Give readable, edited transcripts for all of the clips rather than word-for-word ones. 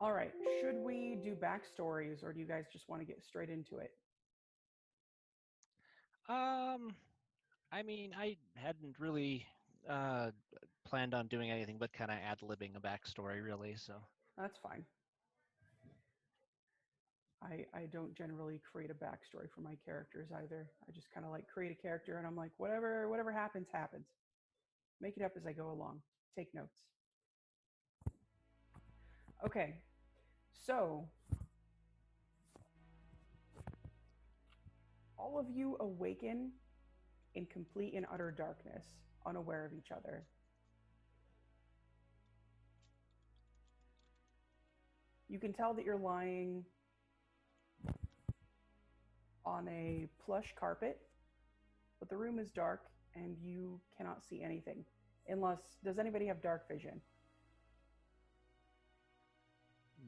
All right. Should we do backstories, or do you guys just want to get straight into it? Um, I mean, I hadn't really uh, planned on doing anything but kind of ad-libbing a backstory, really. So, That's fine. I don't generally create a backstory for my characters either. I just kind of like create a character and I'm like, whatever happens, happens. Make it up as I go along. Take notes. Okay. So, all of you awaken in complete and utter darkness, unaware of each other. You can tell that you're lying on a plush carpet, but the room is dark and you cannot see anything. Unless, does anybody have dark vision?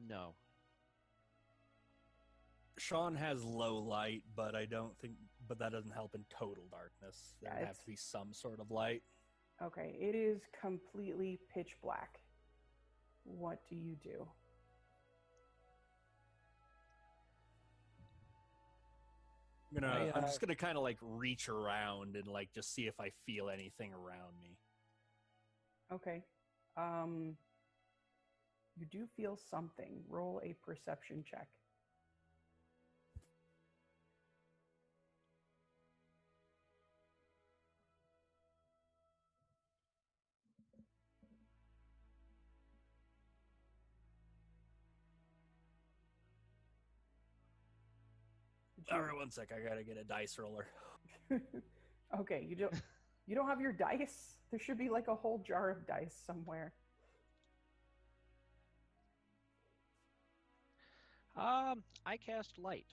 no. Sean has low light, but I don't think, but that doesn't help in total darkness. There Yeah, would have to be some sort of light. Okay, it is completely pitch black. What do you do? I'm just gonna kind of like reach around and like just see if I feel anything around me. Okay. You do feel something. Roll a perception check. All right, one sec. I gotta get a dice roller. Okay, you don't have your dice? There should be like a whole jar of dice somewhere. I cast light.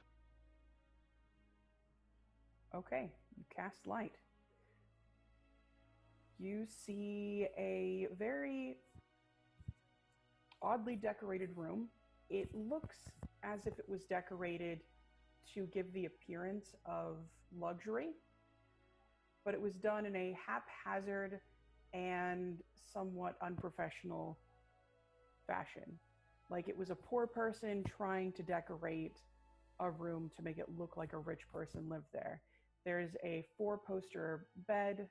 Okay, you cast light. You see a very oddly decorated room. It looks as if it was decorated to give the appearance of luxury, but it was done in a haphazard and somewhat unprofessional fashion. Like it was a poor person trying to decorate a room to make it look like a rich person lived there. There's a 4-poster bed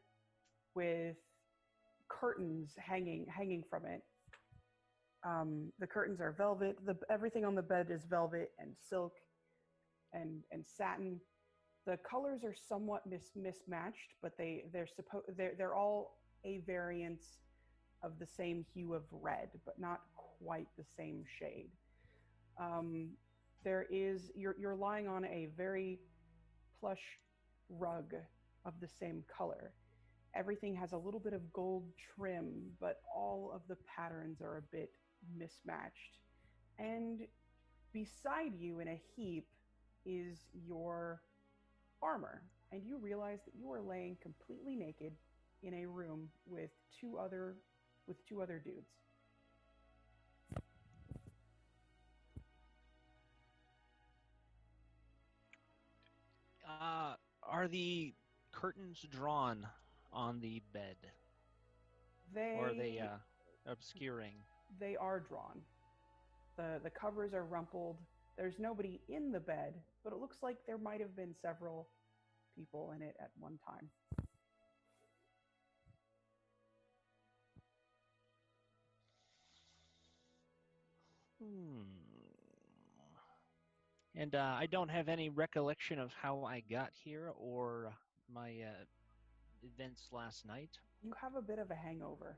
with curtains hanging from it. The curtains are velvet. Everything on the bed is velvet and silk and satin. The colors are somewhat mismatched, but they're all a variance of the same hue of red, but not quite the same shade. You're lying on a very plush rug of the same color. Everything has a little bit of gold trim, but all of the patterns are a bit mismatched. And beside you in a heap is your armor, and you realize that you are laying completely naked in a room with two other dudes. Are the curtains drawn on the bed, or are they obscuring? They are drawn. The covers are rumpled. There's nobody in the bed, but it looks like there might have been several people in it at one time. And I don't have any recollection of how I got here or my events last night. You have a bit of a hangover.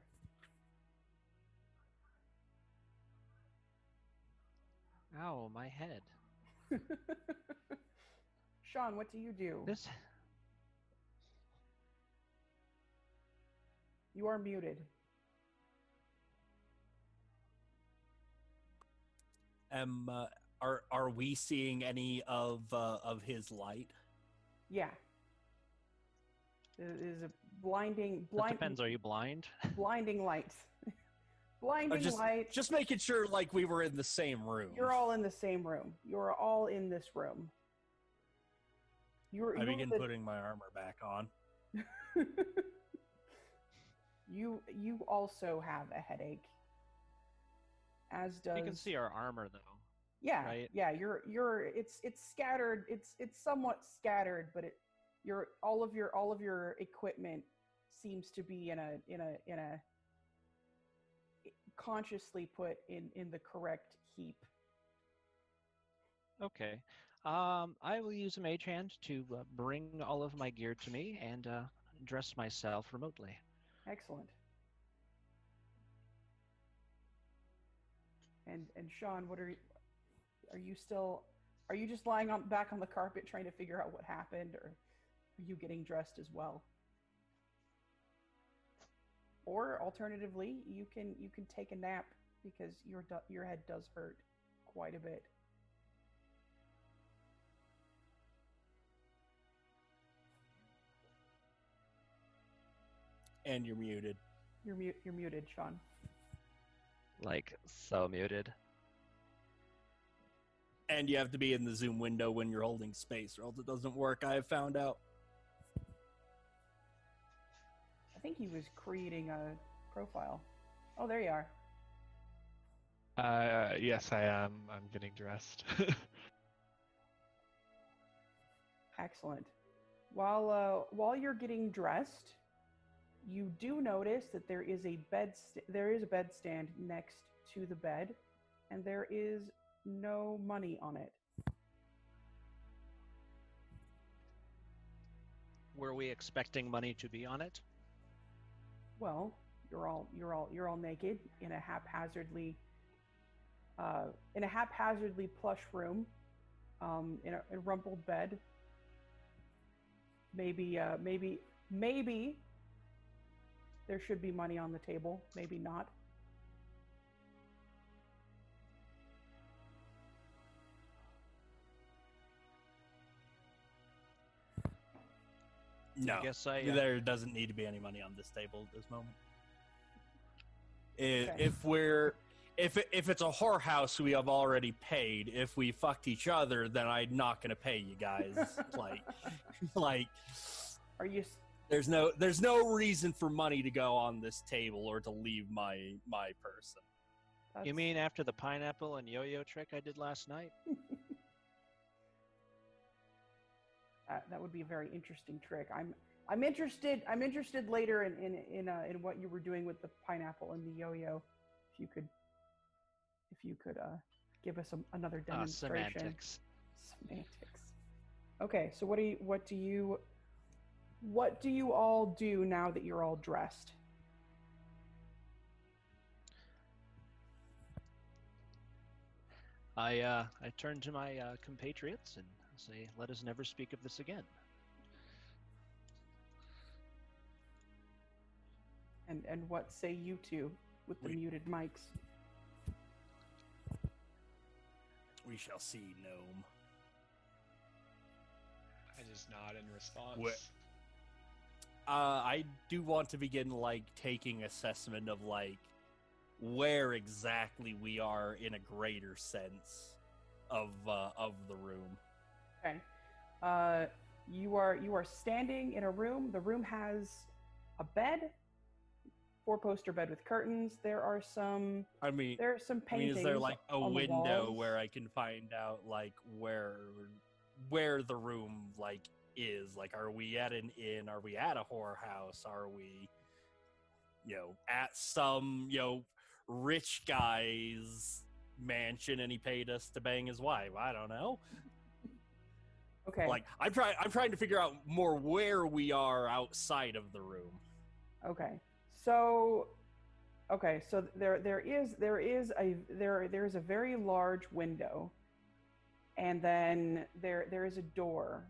Ow, my head. Sean, what do you do? You are muted. Are we seeing any of his light? Yeah. It is a blinding. That depends. Are you blind? Blinding light. Blinding light. Just making sure, like, we were in the same room. You're all in the same room. You're all in this room. I begin putting my armor back on. You also have a headache. as does. You can see our armor, though. Yeah, right? yeah. It's scattered. It's somewhat scattered, but all of your equipment seems to be in a consciously put in the correct heap. Okay. I will use a mage hand to bring all of my gear to me and dress myself remotely. Excellent. And Sean, are you just lying back on the carpet trying to figure out what happened, or are you getting dressed as well? Or alternatively, you can take a nap because your head does hurt quite a bit. And you're muted. You're muted, Sean. Like, so muted. And you have to be in the Zoom window when you're holding space, or else it doesn't work, I have found out. I think he was creating a profile. Oh, there you are. Yes, I am. I'm getting dressed. Excellent. While you're getting dressed, you do notice that there is a bed stand next to the bed, and there is no money on it. Were we expecting money to be on it? Well, you're all naked in a haphazardly plush room, in a rumpled bed. Maybe there should be money on the table. Maybe not. No, there doesn't need to be any money on this table at this moment. Okay. If it's a whorehouse, we have already paid. If we fucked each other, then I'm not gonna pay you guys. like, Are you? There's no reason for money to go on this table or to leave my person. You mean after the pineapple and yo-yo trick I did last night? That would be a very interesting trick. I'm interested later in what you were doing with the pineapple and the yo-yo. If you could give us another demonstration. Semantics. Okay, so what do you all do now that you're all dressed? I turn to my compatriots and say, "Let us never speak of this again." And what say you two with the muted mics? We shall see, gnome. I just nod in response. I do want to begin taking assessment of where exactly we are in a greater sense of the room. Okay. You are standing in a room. The room has a bed, 4-poster bed with curtains. There are some paintings. Is there a on the window walls. where I can find out where the room is? Are we at an inn? Are we at a whorehouse? Are we at some rich guy's mansion and he paid us to bang his wife? I don't know. Okay. I'm trying to figure out more where we are outside of the room. Okay. So there is a very large window, and then there is a door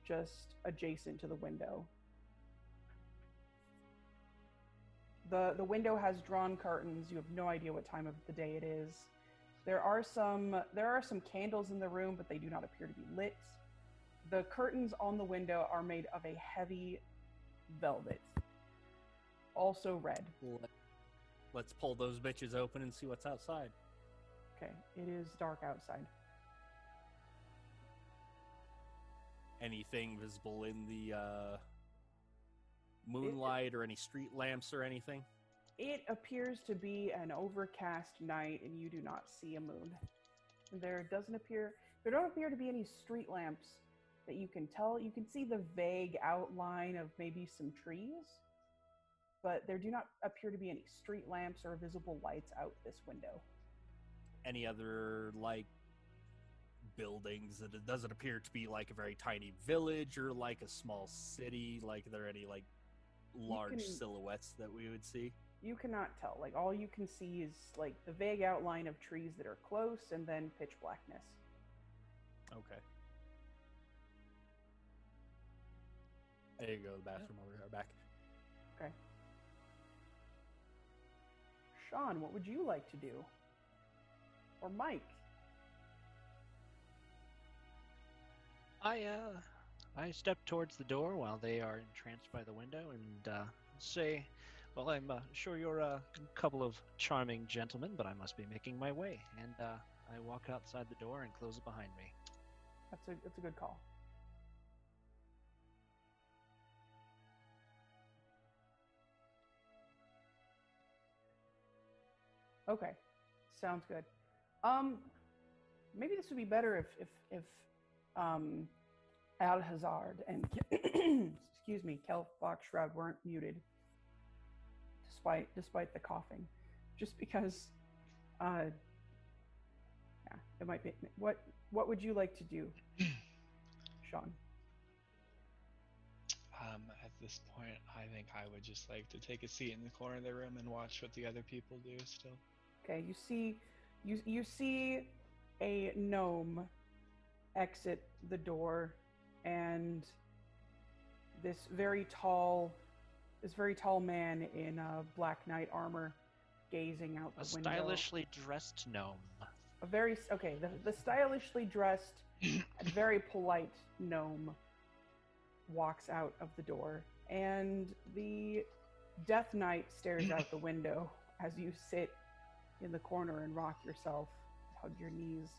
just adjacent to the window. The window has drawn curtains. You have no idea what time of the day it is. There are some candles in the room, but they do not appear to be lit. The curtains on the window are made of a heavy velvet, also red. Let's pull those bitches open and see what's outside. Okay, it is dark outside. Anything visible in the moonlight or any street lamps or anything? It appears to be an overcast night, and you do not see a moon. There don't appear to be any street lamps that you can tell. You can see the vague outline of maybe some trees, but there do not appear to be any street lamps or visible lights out this window. Any other, like, buildings? It doesn't appear to be like a very tiny village or like a small city. Like, are there any, like, large silhouettes that we would see? You cannot tell. Like, all you can see is, like, the vague outline of trees that are close and then pitch blackness. Okay. There you go, the bathroom over here, back. Okay. Sean, what would you like to do? Or Mike? I step towards the door while they are entranced by the window and say, well, I'm sure you're a couple of charming gentlemen, but I must be making my way. And I walk outside the door and close it behind me. That's a good call. Okay, sounds good. Maybe this would be better if Alhazard and excuse me, Kell Foxshroud weren't muted, despite the coughing, just because. Yeah, it might be. What would you like to do, Sean? At this point, I think I would just like to take a seat in the corner of the room and watch what the other people do still. Okay, you see a gnome exit the door, and this very tall man in black knight armor gazing out the window. A stylishly dressed gnome. The stylishly dressed and very polite gnome walks out of the door, and the Death Knight stares out the window as you sit in the corner and rock yourself, hug your knees.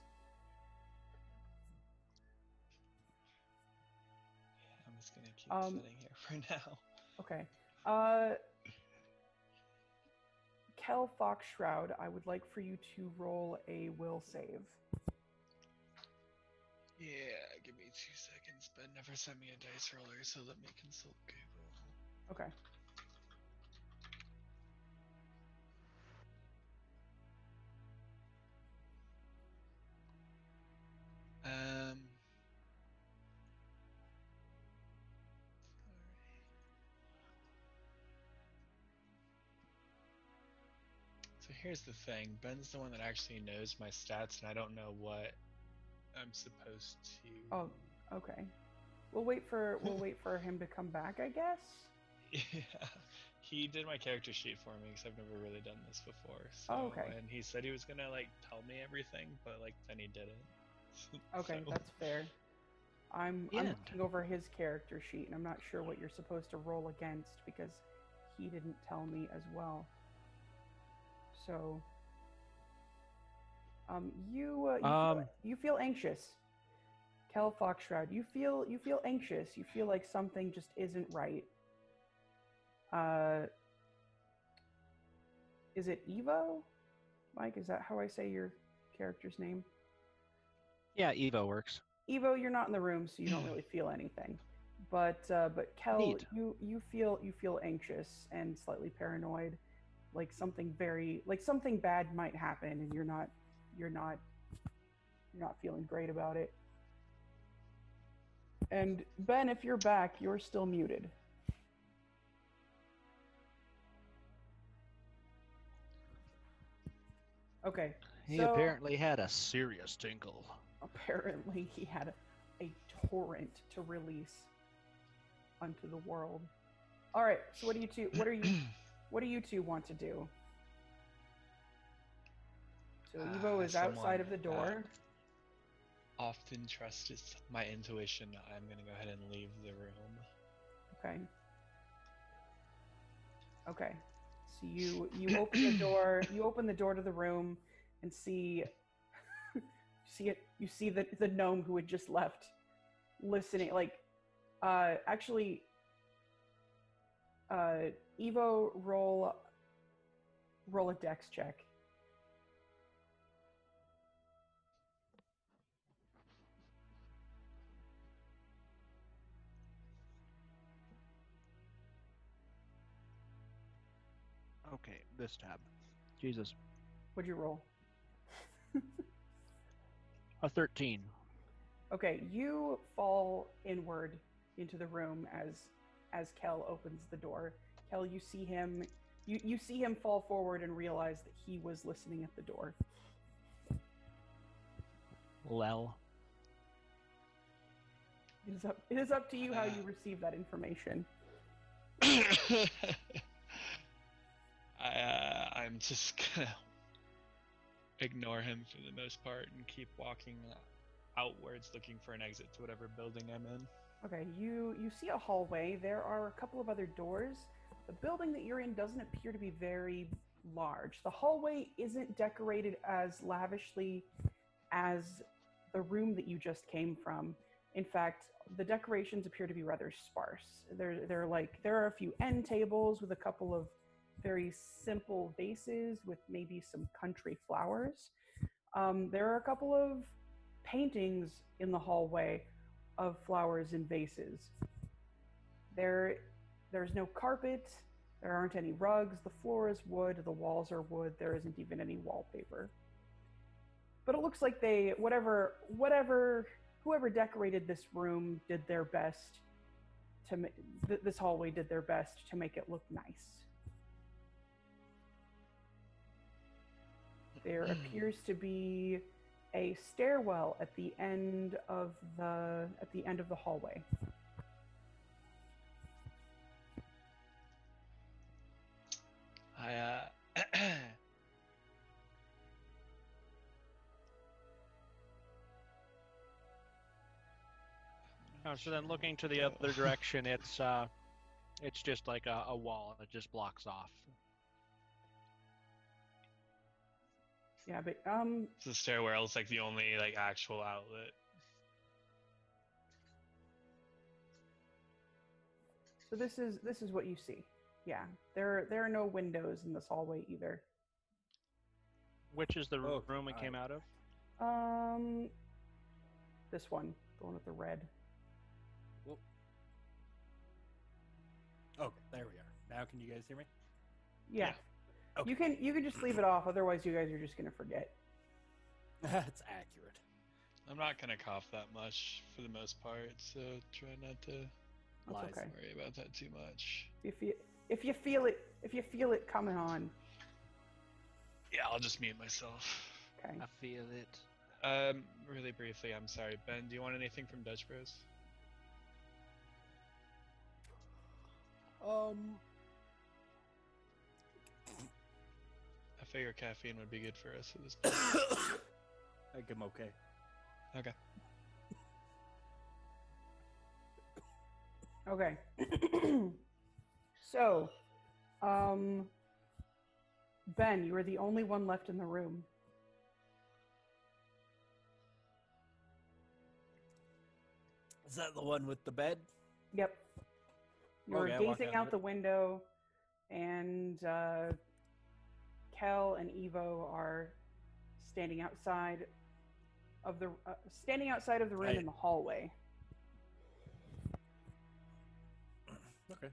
I'm just gonna keep sitting here for now. Okay. Kell Foxshroud, I would like for you to roll a will save. Yeah, give me 2 seconds. Ben never sent me a dice roller, so let me consult Google. Okay. So here's the thing. Ben's the one that actually knows my stats, and I don't know what I'm supposed to. Oh, okay. We'll wait for him to come back, I guess. Yeah, he did my character sheet for me because I've never really done this before. So, oh, okay. And he said he was gonna like tell me everything, but like then he didn't. Okay, so. that's fair. I'm looking over his character sheet, and I'm not sure what you're supposed to roll against because he didn't tell me as well. So, you feel anxious, Kell Foxshroud. You feel anxious. You feel like something just isn't right. Is it Eauvoux? Mike, is that how I say your character's name? Yeah, Eauvoux works. Eauvoux, you're not in the room, so you don't really feel anything. But Kell, Neat. you feel anxious and slightly paranoid, like something bad might happen, and you're not feeling great about it. And Ben, if you're back, you're still muted. Okay. He apparently had a serious tinkle. Apparently he had a torrent to release onto the world. All right. So what do you two want to do? So Eauvoux is outside of the door. Often trusted my intuition. I'm gonna go ahead and leave the room. Okay. Okay. So you open the door. You open the door to the room and see the gnome who had just left, listening. Like, actually, Eauvoux, roll Roll a dex check. Okay, this tab. Jesus. What'd you roll? A 13. Okay, you fall inward into the room as Kell opens the door. Kell, you see him. You see him fall forward and realize that he was listening at the door. Lel. It is up to you how you receive that information. I'm just gonna ignore him for the most part and keep walking outwards, looking for an exit to whatever building I'm in. Okay, you see a hallway. There are a couple of other doors. The building that you're in doesn't appear to be very large. The hallway isn't decorated as lavishly as the room that you just came from. In fact, the decorations appear to be rather sparse. There are a few end tables with a couple of very simple vases with maybe some country flowers. There are a couple of paintings in the hallway of flowers in vases. There's no carpet. There aren't any rugs. The floor is wood. The walls are wood. There isn't even any wallpaper. But it looks like whoever decorated this room did their best this hallway did their best to make it look nice. There appears to be a stairwell at the end of the hallway. So then looking to the other direction, it's just like a wall that just blocks off. Yeah, but So the stairwell is like the only like actual outlet. So this is what you see. Yeah, there are no windows in this hallway either. Which is the room we came out of? This one, the one with the red. Whoop. Okay, there we are. Now can you guys hear me? Yeah. Okay. You can just leave it off, otherwise you guys are just gonna forget. That's accurate. I'm not gonna cough that much for the most part, so try not to That's okay. worry about that too much. If you feel it coming on. Yeah, I'll just mute myself. Okay. I feel it. Really briefly, I'm sorry, Ben. Do you want anything from Dutch Bros? I figure caffeine would be good for us at this point. I think I'm okay. Okay. Okay. So, Ben, you are the only one left in the room. Is that the one with the bed? Yep. You're Okay, I walk gazing out out of the it. window, and Kell and Eauvoux are standing outside of the room Right. in the hallway. Okay,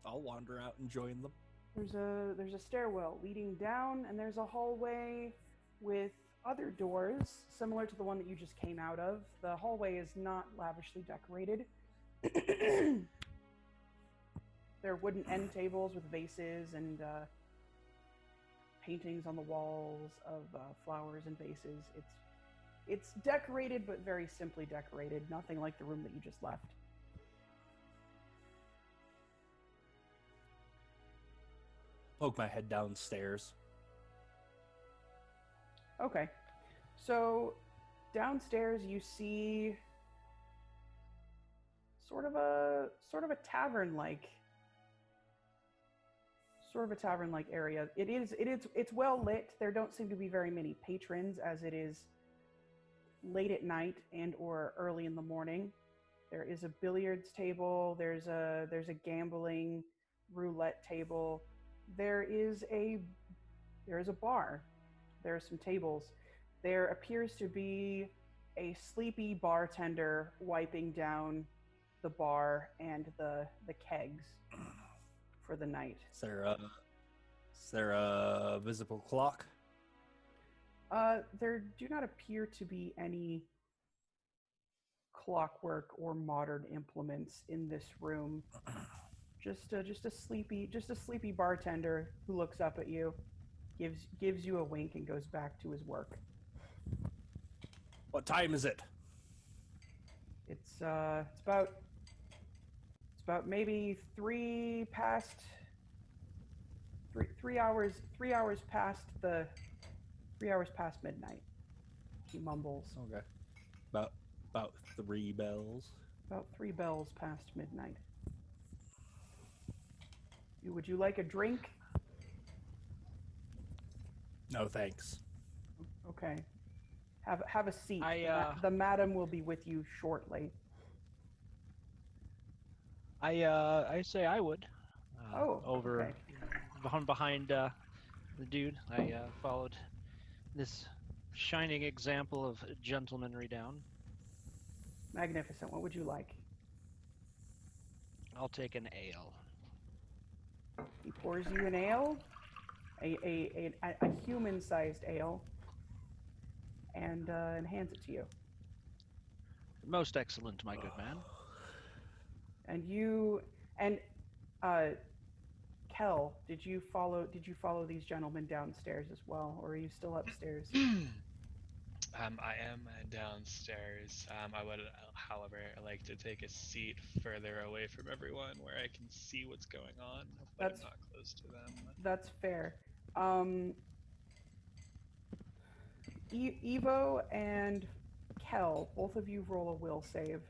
I'll wander out and join them. There's a stairwell leading down, and there's a hallway with other doors similar to the one that you just came out of. The hallway is not lavishly decorated. There are wooden end tables with vases and paintings on the walls of flowers and vases. It's decorated, but very simply decorated. Nothing like the room that you just left. Poke my head downstairs. Okay. So downstairs you see sort of a tavern like area. It's well lit. There don't seem to be very many patrons as it is late at night and or early in the morning. There is a billiards table, there's a gambling roulette table. There is a There is a bar. There are some tables. There appears to be a sleepy bartender wiping down the bar and the kegs for the night. Is there a visible clock? There do not appear to be any clockwork or modern implements in this room. Just a sleepy bartender who looks up at you, gives you a wink, and goes back to his work. What time is it? It's about maybe 3 hours past midnight. He mumbles. Okay. About 3 bells. About 3 bells past midnight. Would you like a drink? No, thanks. Okay. Have a seat. The madam will be with you shortly. I say I would. Over okay. behind the dude. I followed this shining example of gentlemanry down. Magnificent. What would you like? I'll take an ale. He pours you an ale, a human-sized ale, and hands it to you. Most excellent, my good man. And Kell, did you follow these gentlemen downstairs as well, or are you still upstairs? I am downstairs. I would, however, like to take a seat further away from everyone where I can see what's going on, but I'm not close to them. That's fair. Eauvoux and Kell, both of you roll a will save.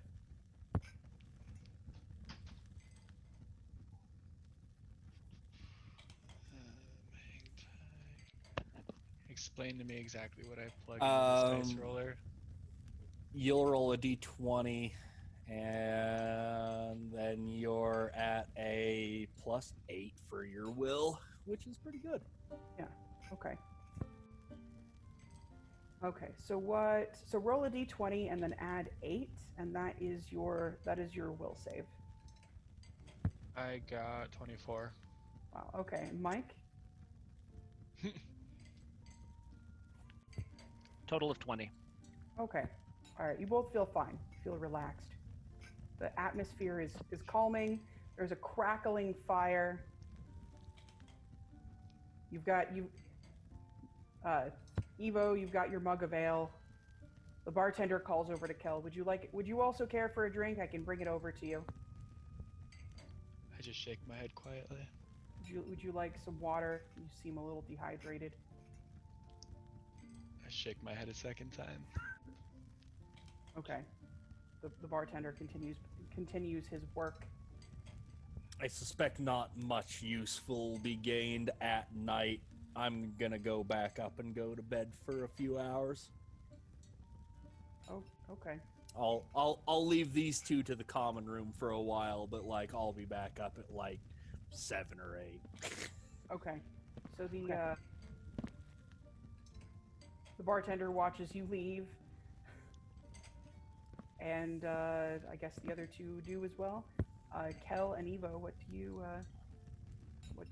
Explain to me exactly what I plug into this dice roller. You'll roll a d20, and then you're at a +8 for your will, which is pretty good. Yeah. Okay. Okay. So roll a d20 and then add 8, and that is your will save. I got 24. Wow. Okay. Mike? Total of 20. Okay. All right. You both feel fine. Feel relaxed. The atmosphere is calming. There's a crackling fire. Eauvoux, you've got your mug of ale. The bartender calls over to Kell. Would you also care for a drink? I can bring it over to you. I just shake my head quietly. Would you like some water? You seem a little dehydrated. I shake my head a second time. Okay. The bartender continues his work. I suspect not much useful will be gained at night. I'm gonna go back up and go to bed for a few hours. Oh, okay. I'll leave these two to the common room for a while, but I'll be back up at 7 or 8. Okay. So the bartender watches you leave, and I guess the other two do as well. Kell and Eauvoux, what do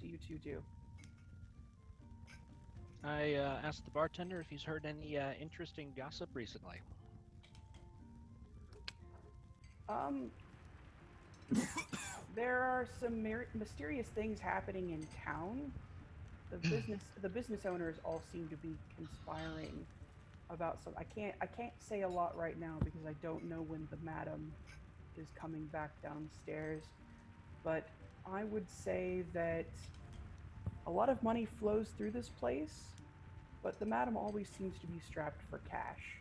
you two do? I asked the bartender if he's heard any interesting gossip recently. There are some mysterious things happening in town. The business owners all seem to be conspiring about some. I can't say a lot right now because I don't know when the madam is coming back downstairs, but I would say that a lot of money flows through this place, but the madam always seems to be strapped for cash.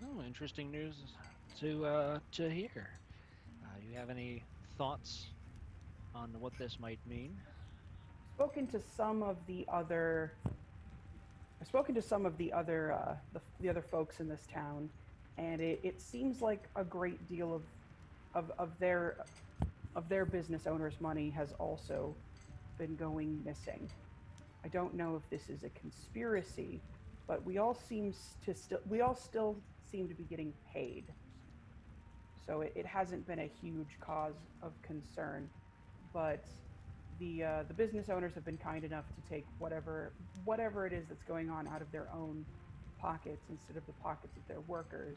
Oh, interesting news to hear. You have any thoughts on what this might mean? I've spoken to some of the other folks in this town, and it seems like a great deal of their of their business owners' money has also been going missing. I don't know if this is a conspiracy, but we all still seem to be getting paid. So it hasn't been a huge cause of concern, but the business owners have been kind enough to take whatever it is that's going on out of their own pockets instead of the pockets of their workers.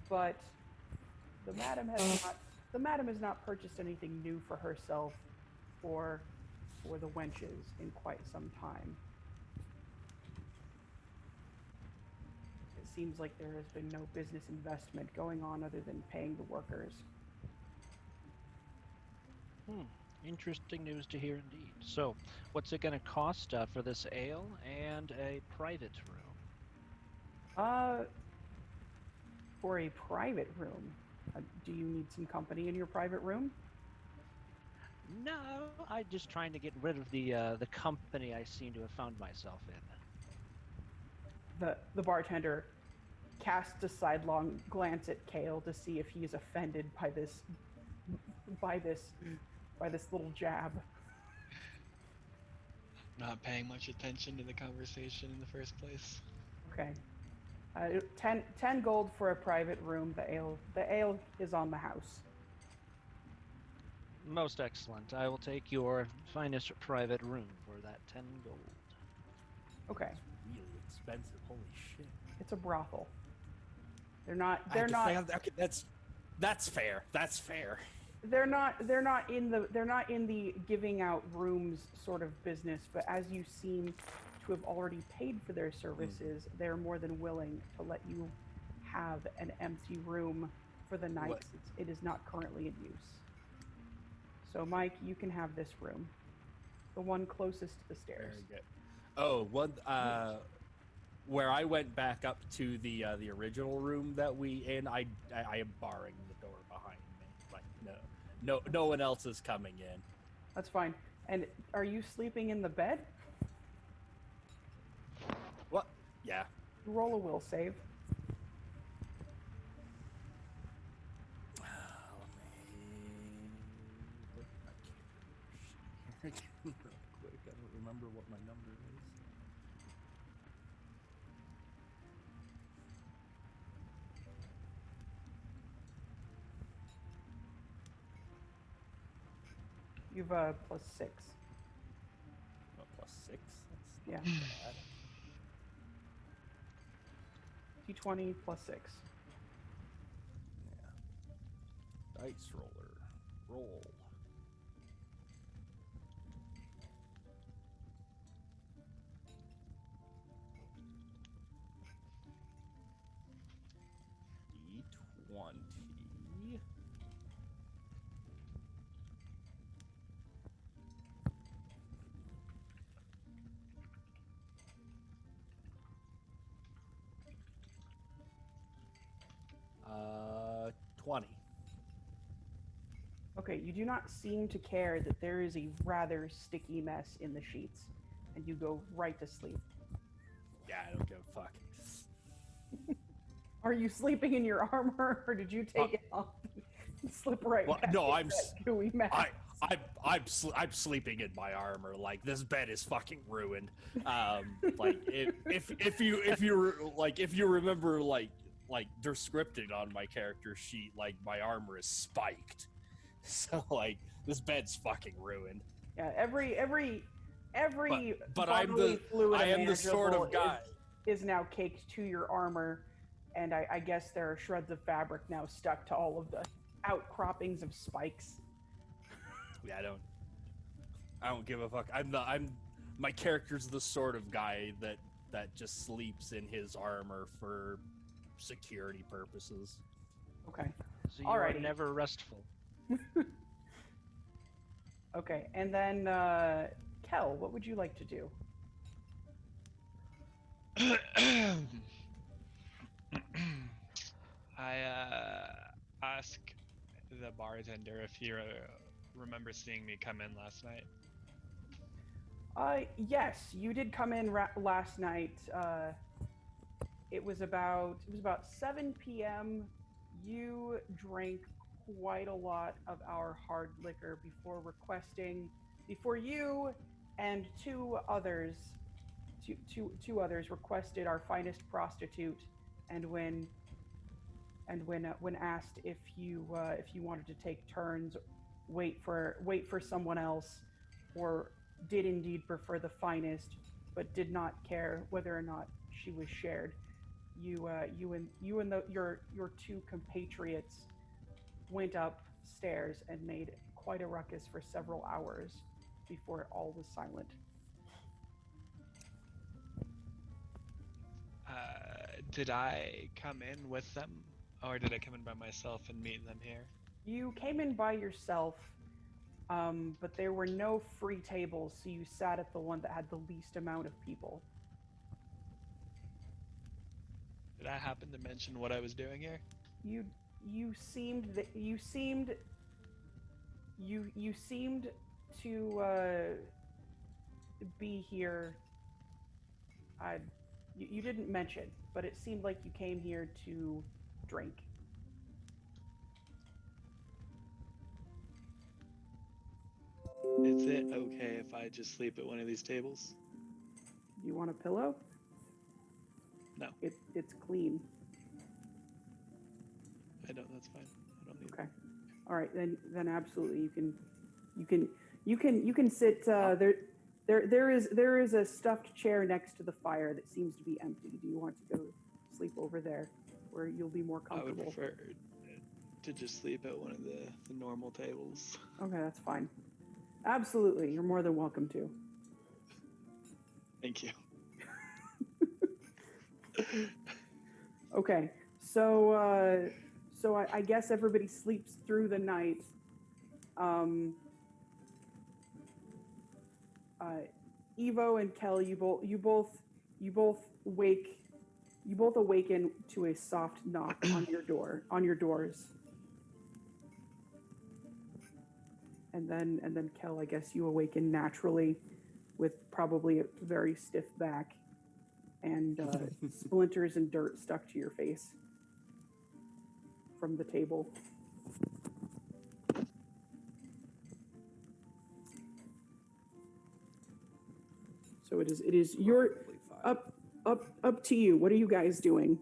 But the madam has not purchased anything new for herself or for the wenches in quite some time. It seems like there has been no business investment going on other than paying the workers. Interesting news to hear indeed. So, what's it going to cost for this ale and a private room? For a private room, do you need some company in your private room? No, I'm just trying to get rid of the company I seem to have found myself in. The bartender casts a sidelong glance at Kell to see if he is offended by this little jab. Not paying much attention to the conversation in the first place. Okay. 10 gold for a private room. The ale is on the house. Most excellent. I will take your finest private room for that 10 gold. Okay. Really expensive. Holy shit. It's a brothel. They're not. Okay, that's fair. That's fair. They're not in the giving out rooms sort of business, but as you seem to have already paid for their services, they're more than willing to let you have an empty room for the night. It is not currently in use. So, Mike, you can have this room, the one closest to the stairs. Very good. Oh, one. Where I went back up to the original room that we in, I am barring the door behind me. Like no one else is coming in. That's fine. And are you sleeping in the bed? What? Yeah. Roll a will save. Real quick, I don't remember what my number is. You've +6. Oh, +6? Yeah. Bad. D20 +6. Yeah. Dice roller. Roll. D20. Uh, 20. Okay, you do not seem to care that there is a rather sticky mess in the sheets, and you go right to sleep. Yeah, I don't give a fuck. Are you sleeping in your armor, or did you take it off and slip right back No, into that gooey mess? I'm sleeping in my armor. Like, this bed is fucking ruined. Like if you remember like they're scripted on my character sheet, like my armor is spiked. So like this bed's fucking ruined. Yeah, every but I am the sort of guy is now caked to your armor, and I guess there are shreds of fabric now stuck to all of the outcroppings of spikes. Yeah, I don't give a fuck. My character's the sort of guy that just sleeps in his armor for security purposes. Okay. So you are never restful. Okay, and then Kell, what would you like to do? I ask the bartender if he remembers seeing me come in last night. Yes, you did come in last night. It was about 7 p.m. You drank quite a lot of our hard liquor before you and two others requested our finest prostitute, and when asked if you wanted to take turns, wait for someone else, or did indeed prefer the finest, but did not care whether or not she was shared, you and your two compatriots went upstairs and made quite a ruckus for several hours before all was silent. Did I come in with them, or did I come in by myself and meet them here? You came in by yourself, but there were no free tables, so you sat at the one that had the least amount of people. Did I happen to mention what I was doing here? You seemed to be here. You didn't mention, but it seemed like you came here to drink. Is it okay if I just sleep at one of these tables? Do you want a pillow? No. It's clean. I don't. That's fine. I don't need. Okay. All right, then absolutely you can sit there is a stuffed chair next to the fire that seems to be empty. Do you want to go sleep over there where you'll be more comfortable? I would prefer to just sleep at one of the normal tables. Okay, that's fine. Absolutely. You're more than welcome to. Thank you. Okay. So I guess everybody sleeps through the night. Eauvoux and Kell, you both awaken to a soft knock on your doors. And then Kell, I guess you awaken naturally with probably a very stiff back and splinters and dirt stuck to your face from the table. So it is your up to you. What are you guys doing?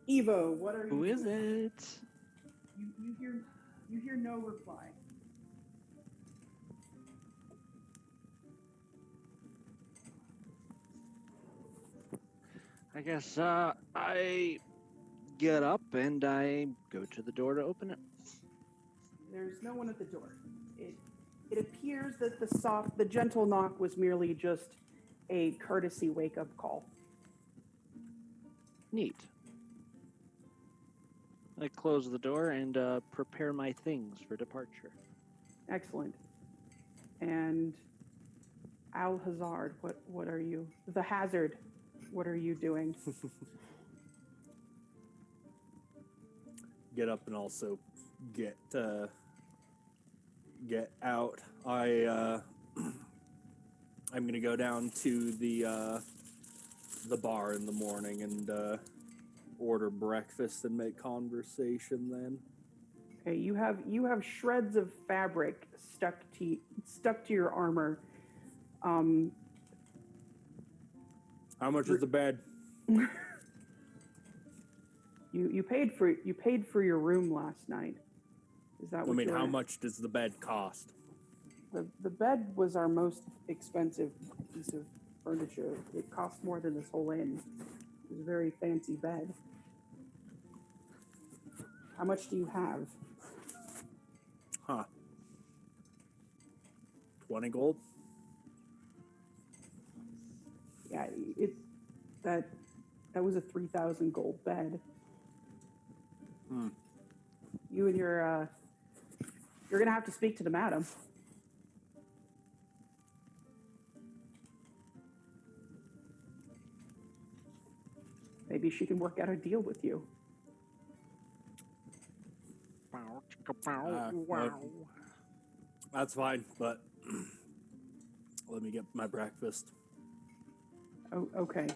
Eauvoux, what are you Who is doing? it? You hear no reply. I guess I get up and I go to the door to open it. There's no one at the door. It appears that the gentle knock was merely just a courtesy wake-up call. Neat. I close the door and prepare my things for departure. Excellent. And Alhazard, what are you? The Hazard, what are you doing? Get up and also get out. I'm gonna go down to the bar in the morning and order breakfast and make conversation then. Okay, you have shreds of fabric stuck to your armor. How much is the bed? You paid for your room last night. Is that what I mean, how much does the bed cost? The bed was our most expensive piece of furniture. It cost more than this whole inn. It was a very fancy bed. How much do you have? Huh. 20 gold? Yeah, that was a 3,000 gold bed. You and you're gonna have to speak to the madam. Maybe she can work out a deal with you. That's fine, but let me get my breakfast. Oh, okay.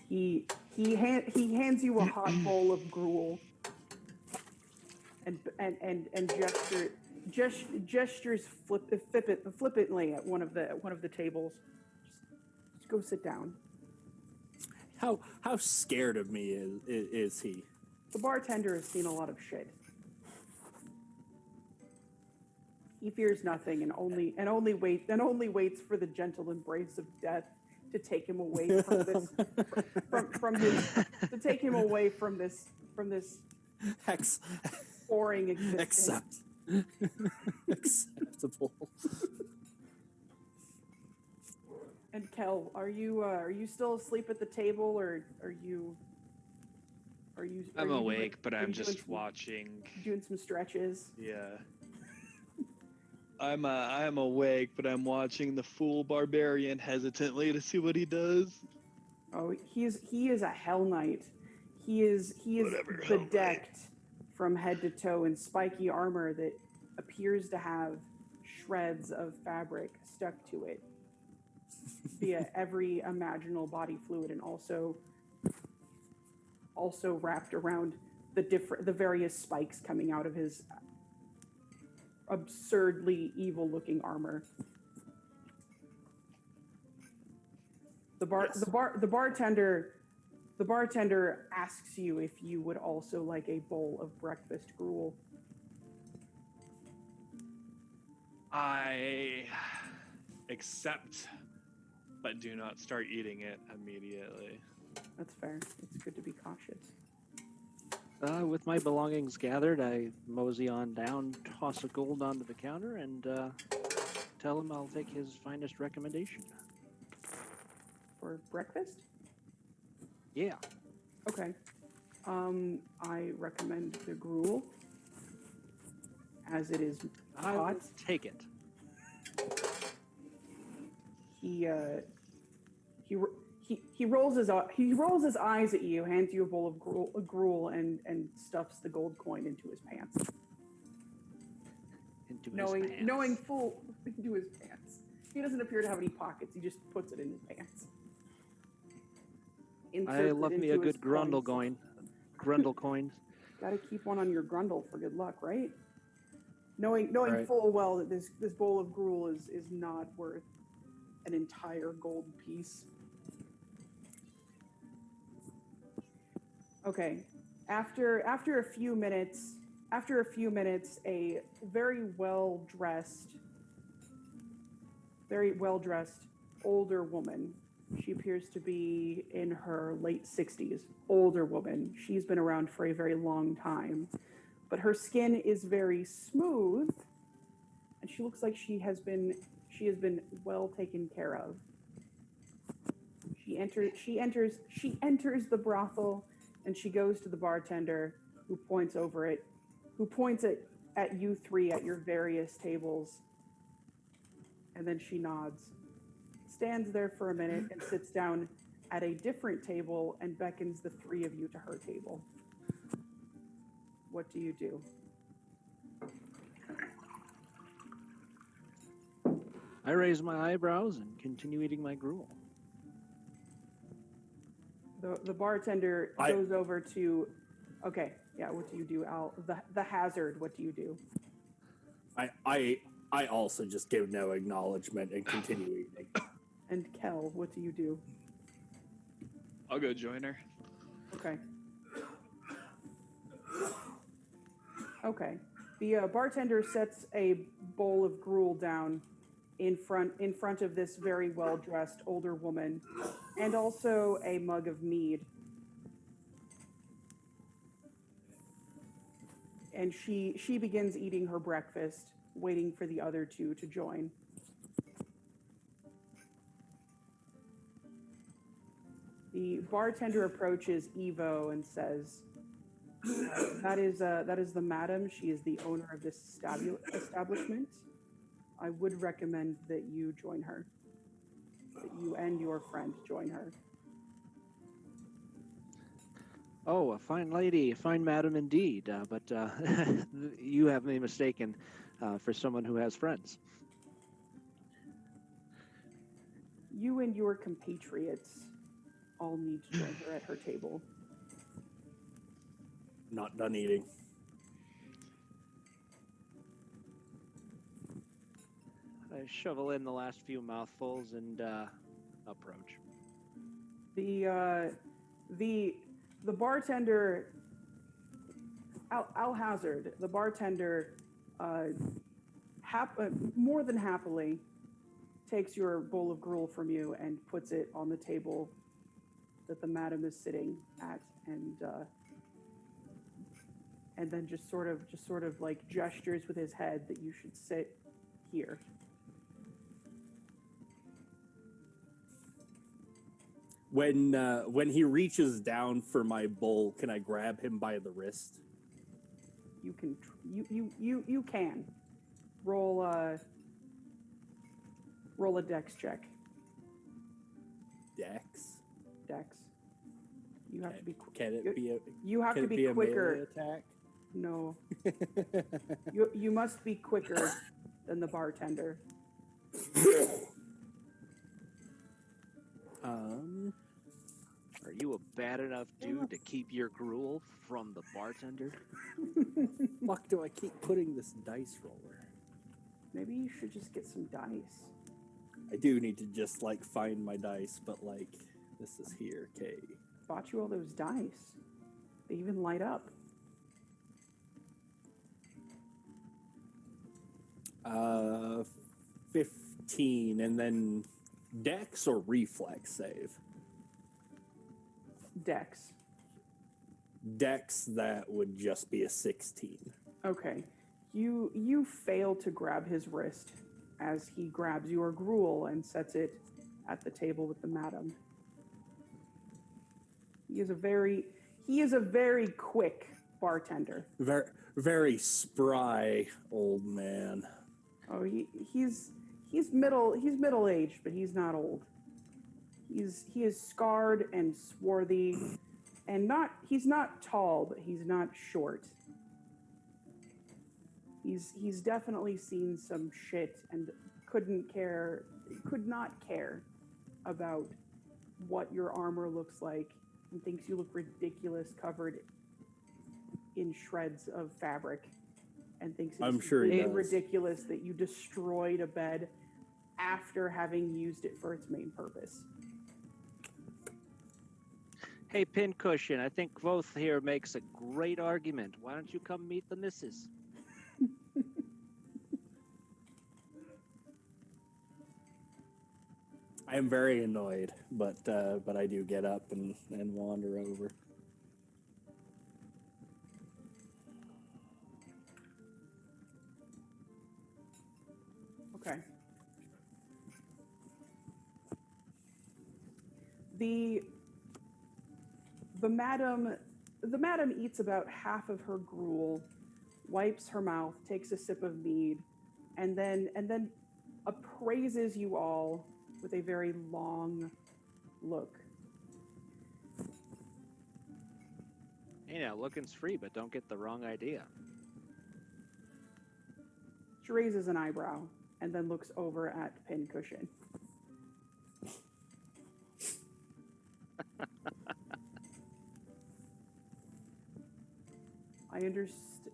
He hands you a hot bowl of gruel, and gestures flippantly at one of the tables. Just go sit down. How scared of me is he? The bartender has seen a lot of shit. He fears nothing and only waits for the gentle embrace of death to take him away from this from this boring existence. Acceptable. And Kell, are you still asleep at the table, or are you? I'm awake, but I'm just watching. Doing some stretches. Yeah. I'm awake, but I'm watching the fool barbarian hesitantly to see what he does. Oh, he is a Hell Knight. He is bedecked from head to toe in spiky armor that appears to have shreds of fabric stuck to it via every imaginable body fluid, and also wrapped around the various spikes coming out of his absurdly evil-looking armor. The bartender asks you if you would also like a bowl of breakfast gruel. I accept, but do not start eating it immediately. That's fair. It's good to be cautious. With my belongings gathered, I mosey on down, toss a gold onto the counter, and tell him I'll take his finest recommendation. For breakfast? Yeah. Okay. I recommend the gruel, as it is hot. I'll take it. He rolls his eyes at you, hands you a bowl of gruel, and stuffs the gold coin into his pants. Knowing full into his pants. He doesn't appear to have any pockets. He just puts it in his pants. I love me a good grundle coin. Grundle coin. Gotta keep one on your grundle for good luck, right? Knowing right. full well that this bowl of gruel is not worth an entire gold piece. Okay. After a few minutes, a very well dressed older woman. She appears to be in her late 60s. Older woman. She's been around for a very long time, but her skin is very smooth, and she looks like she has been well taken care of. She enters the brothel, and she goes to the bartender, who points at you three at your various tables, and then she nods, stands there for a minute, and sits down at a different table and beckons the three of you to her table. What do you do? I raise my eyebrows and continue eating my gruel. The bartender goes over to, okay, yeah, what do you do, Al? The hazard, what do you do? I also just give no acknowledgement and continue eating. And Kell, what do you do? I'll go join her. Okay. Okay. The bartender sets a bowl of gruel down in front of this very well-dressed older woman, and also a mug of mead. And she begins eating her breakfast, waiting for the other two to join. The bartender approaches Eauvoux and says, that is the madam. She is the owner of this establishment. I would recommend that you join her. That you and your friend join her. Oh, a fine lady, a fine madam indeed. But you have me mistaken for someone who has friends. You and your compatriots all need to join her at her table. Not done eating. I shovel in the last few mouthfuls and approach. The bartender, Alhazard, the bartender, more than happily takes your bowl of gruel from you and puts it on the table that the madam is sitting at, and then just sort of like gestures with his head that you should sit here. When he reaches down for my bowl, can I grab him by the wrist? You can you can roll a dex check. Dex. You have to be. Can it be a? You have to be a quicker. melee attack? No. You must be quicker than the bartender. Are you a bad enough dude to keep your gruel from the bartender? Fuck, do I keep putting this dice roller? Maybe you should just get some dice. I do need to just like find my dice, but like this is here, okay. Bought you all those dice. They even light up. 15, and then dex or reflex save? Dex. Dex, that would just be a 16. Okay. You fail to grab his wrist as he grabs your gruel and sets it at the table with the madam. He is a very quick bartender. Very, very spry old man. Oh, he's middle aged, but he's not old. He is scarred and swarthy, and he's not tall, but he's not short. He's definitely seen some shit and could not care about what your armor looks like, and thinks you look ridiculous covered in shreds of fabric, and thinks it's ridiculous that you destroyed a bed after having used it for its main purpose. Hey, Pincushion, I think Quoth here makes a great argument. Why don't you come meet the missus? I am very annoyed, but I do get up and wander over. Okay. The madam eats about half of her gruel, wipes her mouth, takes a sip of mead, and then appraises you all with a very long look. Hey now, looking's free, but don't get the wrong idea. She raises an eyebrow and then looks over at Pincushion.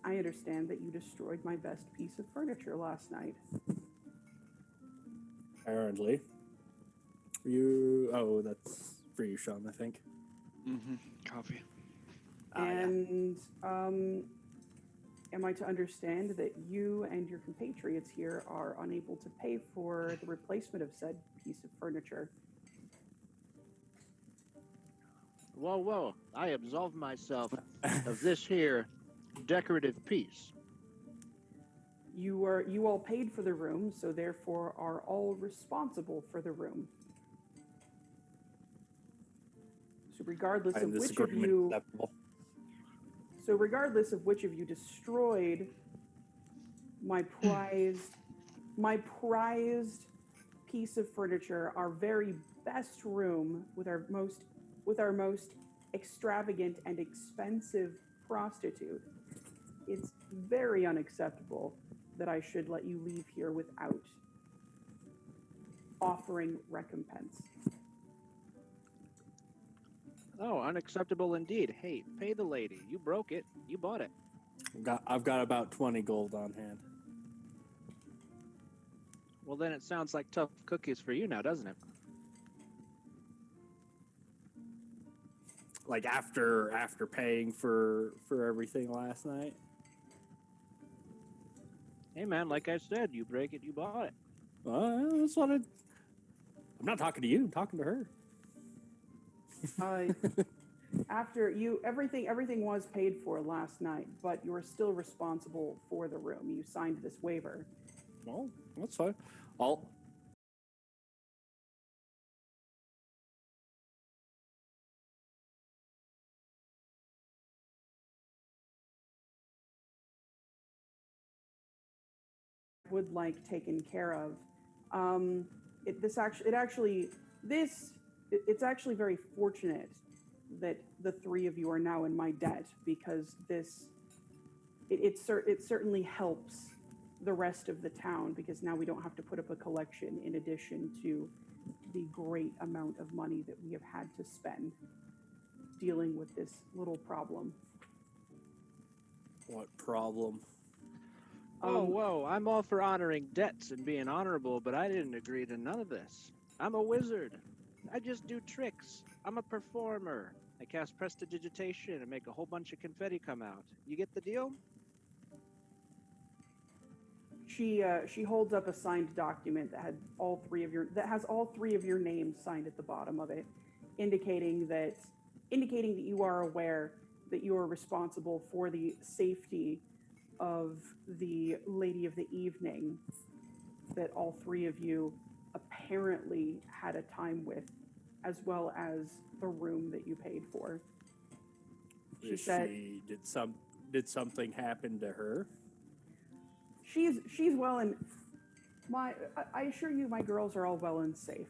I understand that you destroyed my best piece of furniture last night. Apparently. That's for you, Sean, I think. Mm-hmm. Coffee. And am I to understand that you and your compatriots here are unable to pay for the replacement of said piece of furniture? Whoa, I absolve myself of this here decorative piece. You all paid for the room, so therefore are all responsible for the room. So regardless of which of you destroyed my prized piece of furniture, our very best room with our most extravagant and expensive prostitute, it's very unacceptable that I should let you leave here without offering recompense. Oh, unacceptable indeed. Hey, pay the lady. You broke it. You bought it. I've got about 20 gold on hand. Well, then it sounds like tough cookies for you now, doesn't it? Like after paying for everything last night. Hey, man, like I said, you break it, you bought it. That's what I'm not talking to you. I'm talking to her. After you, everything was paid for last night, but you are still responsible for the room. You signed this waiver. Well, that's fine. Would like taken care of. It's actually very fortunate that the three of you are now in my debt, because it certainly helps the rest of the town, because now we don't have to put up a collection in addition to the great amount of money that we have had to spend dealing with this little problem. What problem? Whoa, I'm all for honoring debts and being honorable, but I didn't agree to none of this. I'm a wizard. I just do tricks. I'm a performer. I cast prestidigitation and make a whole bunch of confetti come out. You get the deal? She holds up a signed document that has all three of your names signed at the bottom of it, indicating that you are aware that you are responsible for the safety of the lady of the evening that all three of you apparently had a time with, as well as the room that you paid for. She said, did something happen to her? She's well, and I assure you, my girls are all well and safe.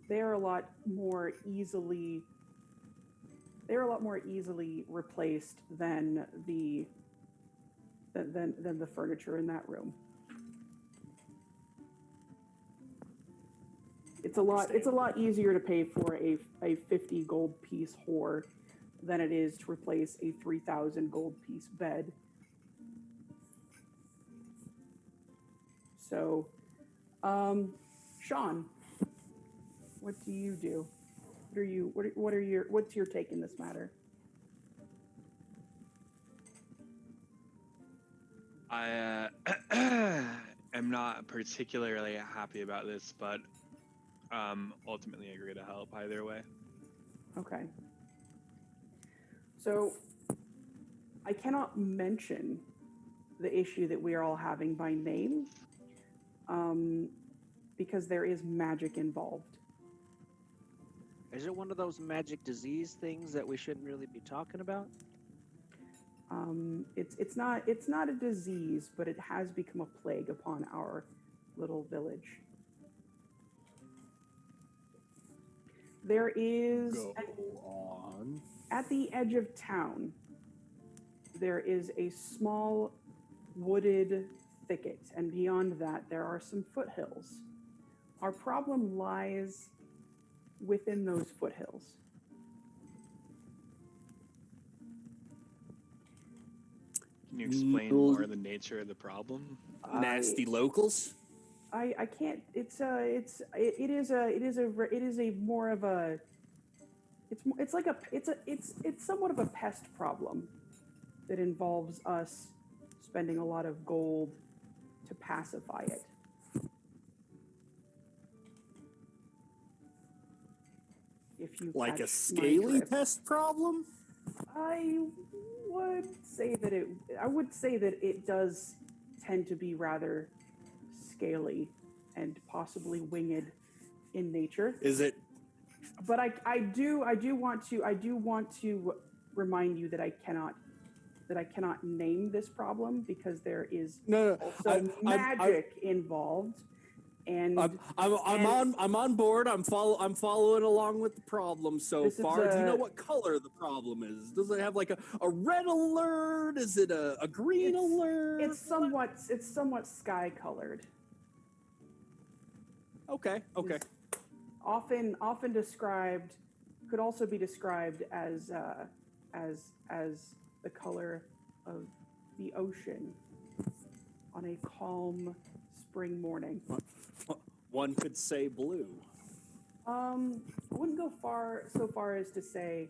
They are a lot more easily replaced than the furniture in that room. It's a lot easier to pay for a 50 gold piece whore than it is to replace a 3,000 gold piece bed. So, Sean, what do you do? What's your take in this matter? I am not particularly happy about this, but ultimately agree to help either way. Okay. So, I cannot mention the issue that we are all having by name, because there is magic involved. Is it one of those magic disease things that we shouldn't really be talking about? It's not a disease, but it has become a plague upon our little village. There is at the edge of town, there is a small wooded thicket, and beyond that there are some foothills. Our problem lies within those foothills. Can you explain more of the nature of the problem? Nasty locals? I can't. It's somewhat of a pest problem that involves us spending a lot of gold to pacify it. If you like catch a scaly drift. pest problem? I would say that it does tend to be rather scaly and possibly winged in nature. Is it? But I do want to remind you that I cannot name this problem, because there is also magic involved. And I'm on board. I'm following along with the problem so far. Do you know what color the problem is? Does it have like a red alert? Is it a green alert? It's somewhat sky colored. Okay. It's often described, could also be described as the color of the ocean on a calm spring morning. One could say blue. I wouldn't go so far as to say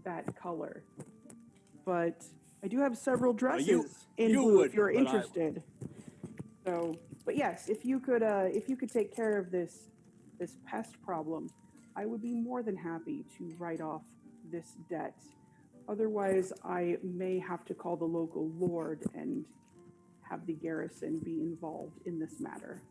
that color, but I do have several dresses in blue if you're interested. So, but yes, if you could take care of this pest problem, I would be more than happy to write off this debt. Otherwise, I may have to call the local lord and have the garrison be involved in this matter.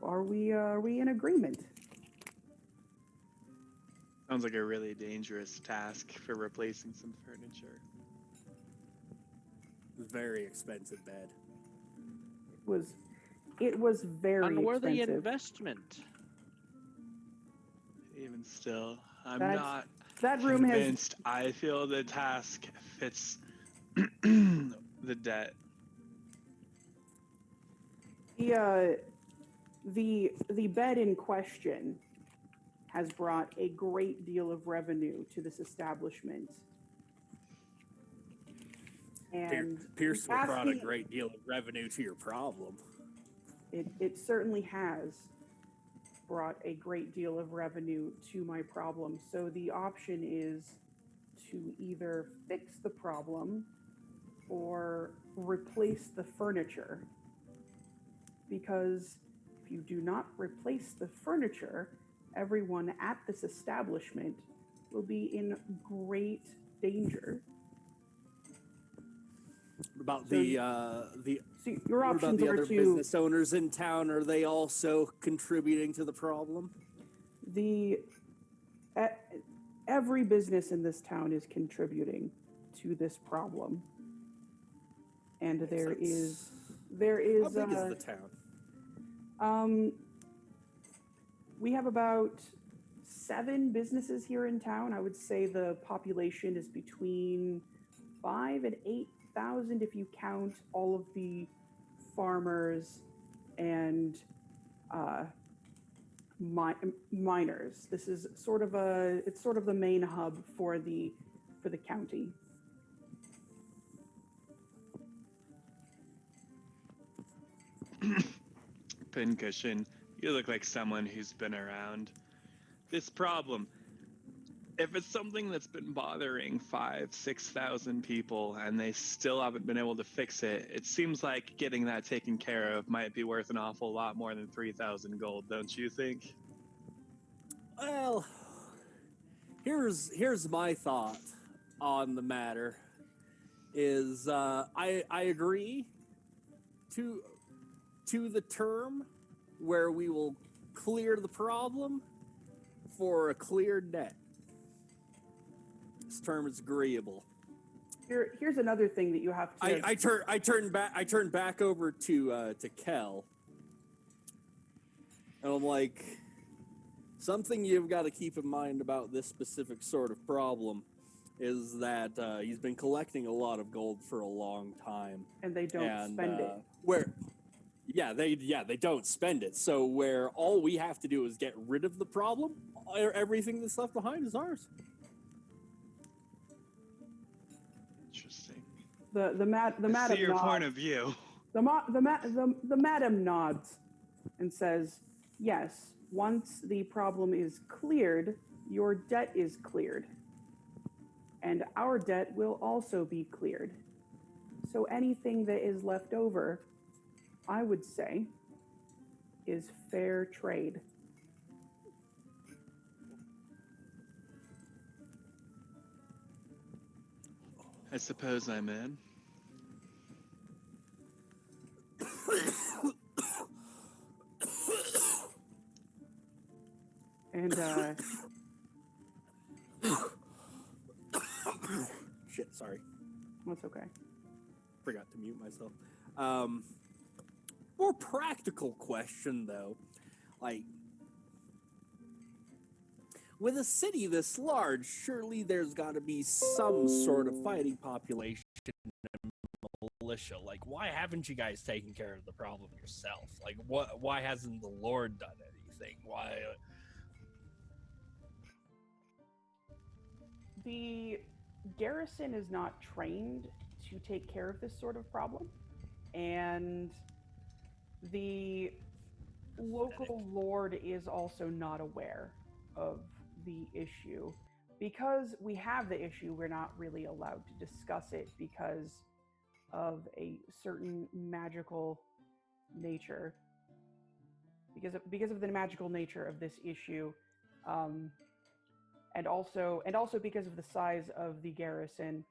Are we in agreement? Sounds like a really dangerous task for replacing some furniture. Very expensive bed. It was very unworthy expensive. investment. Even still, I'm That's- not That room has convinced. I feel the task fits the debt. the bed in question has brought a great deal of revenue to this establishment. And Pierce brought a asking- great deal of revenue to your problem. It certainly has brought a great deal of revenue to my problem. So the option is to either fix the problem or replace the furniture. Because if you do not replace the furniture, everyone at this establishment will be in great danger. What about So the So your what about options the are other to business owners in town? Are they also contributing to the problem? Every business in this town is contributing to this problem, and Makes there sense. is How big is the town? We have about 7 businesses here in town. I would say the population is between 5,000 and 8,000 if you count all of the farmers and miners. This is sort of the main hub for the county. Pincushion, you look like someone who's been around. This problem, if it's something that's been bothering 5,000-6,000 people and they still haven't been able to fix it, it seems like getting that taken care of might be worth an awful lot more than 3,000 gold, don't you think? Well, here's my thought on the matter. Is I agree to the term where we will clear the problem for a clear debt. This term is agreeable. Here's another thing that you have to. I turn back over to Kell, and I'm like, something you've got to keep in mind about this specific sort of problem is that he's been collecting a lot of gold for a long time, and they don't spend it. They don't spend it. So where all we have to do is get rid of the problem, everything that's left behind is ours. Interesting. The madam I see your nods. point of view. The madam nods and says, "Yes, once the problem is cleared, your debt is cleared. And our debt will also be cleared. So anything that is left over, I would say, is fair trade." I suppose I'm in. And Shit, sorry. that's okay. Forgot to mute myself. More practical question though, like, with a city this large, surely there's got to be some sort of fighting population and militia. Like, why haven't you guys taken care of the problem yourself? Like, why hasn't the Lord done anything? Why? garrison is not trained to take care of this sort of problem, and the local lord is also not aware of the issue. Because we have the issue, we're not really allowed to discuss it because of a certain magical nature. Because of the magical nature of this issue, and also because of the size of the garrison,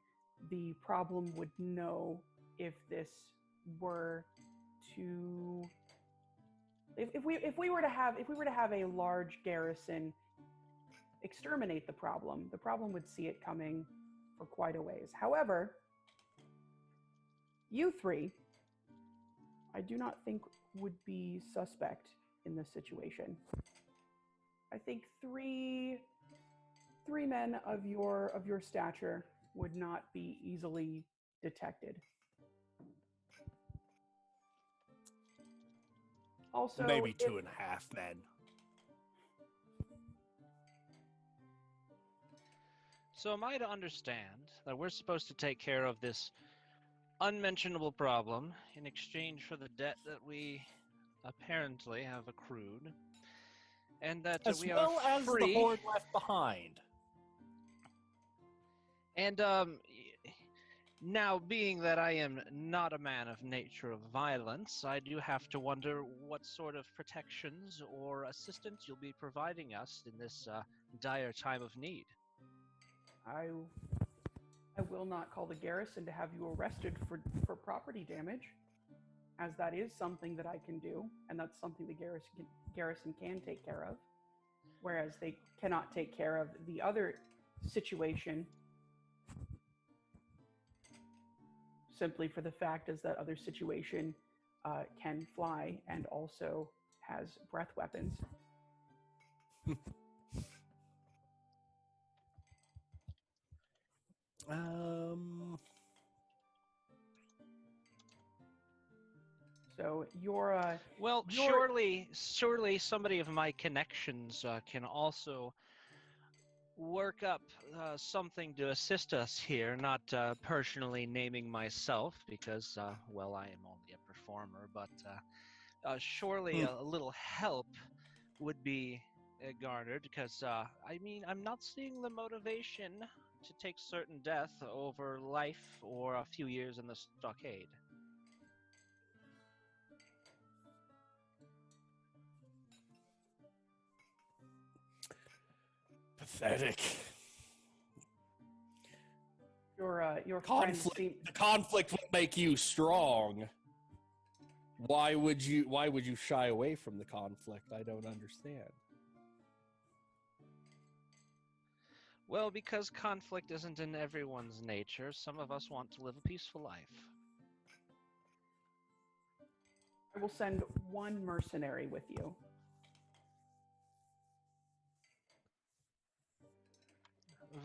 the problem would know if this were to if we were to have a large garrison exterminate the problem would see it coming for quite a ways. However, you three, I do not think would be suspect in this situation. I think three men of your stature would not be easily detected. Also, maybe 2.5 men. So am I to understand that we're supposed to take care of this unmentionable problem in exchange for the debt that we apparently have accrued, and that As we well are as free? the horde left behind. And now, being that I am not a man of nature of violence, I do have to wonder what sort of protections or assistance you'll be providing us in this dire time of need. I will not call the garrison to have you arrested for property damage, as that is something that I can do, and that's something the garrison can take care of, whereas they cannot take care of the other situation, simply for the fact is that other situation can fly and also has breath weapons. So you're Well, surely somebody of my connections can also work up something to assist us here, not personally naming myself because, well, I am only a performer, but surely a little help would be garnered because, I mean, I'm not seeing the motivation to take certain death over life or a few years in the stockade. Pathetic. your Conflict. friends seem. The conflict will make you strong. Why would you shy away from the conflict? I don't understand. Well, because conflict isn't in everyone's nature, some of us want to live a peaceful life. I will send one mercenary with you.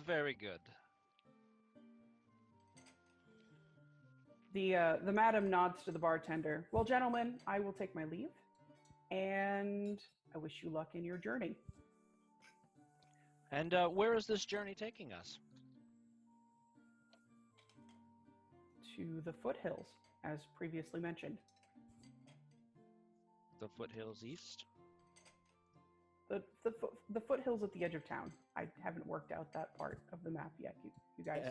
Very good. The madam nods to the bartender. Well, gentlemen, I will take my leave, and I wish you luck in your journey. And where is this journey taking us? To the foothills, as previously mentioned. The foothills east? The foothills at the edge of town. I haven't worked out that part of the map yet, you guys.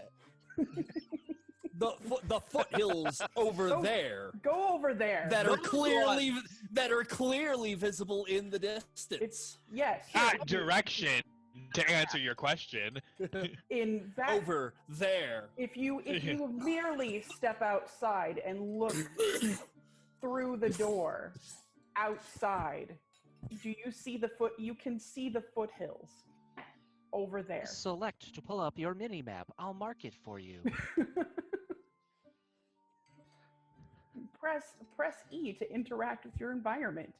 The foothills over there. Go over there. That are clearly visible in the distance. Yes. That direction, to answer your question. In fact, Over there. If you merely step outside and look through the door outside, do you see you can see the foothills over there. Select to pull up your mini-map. I'll mark it for you. Press E to interact with your environment.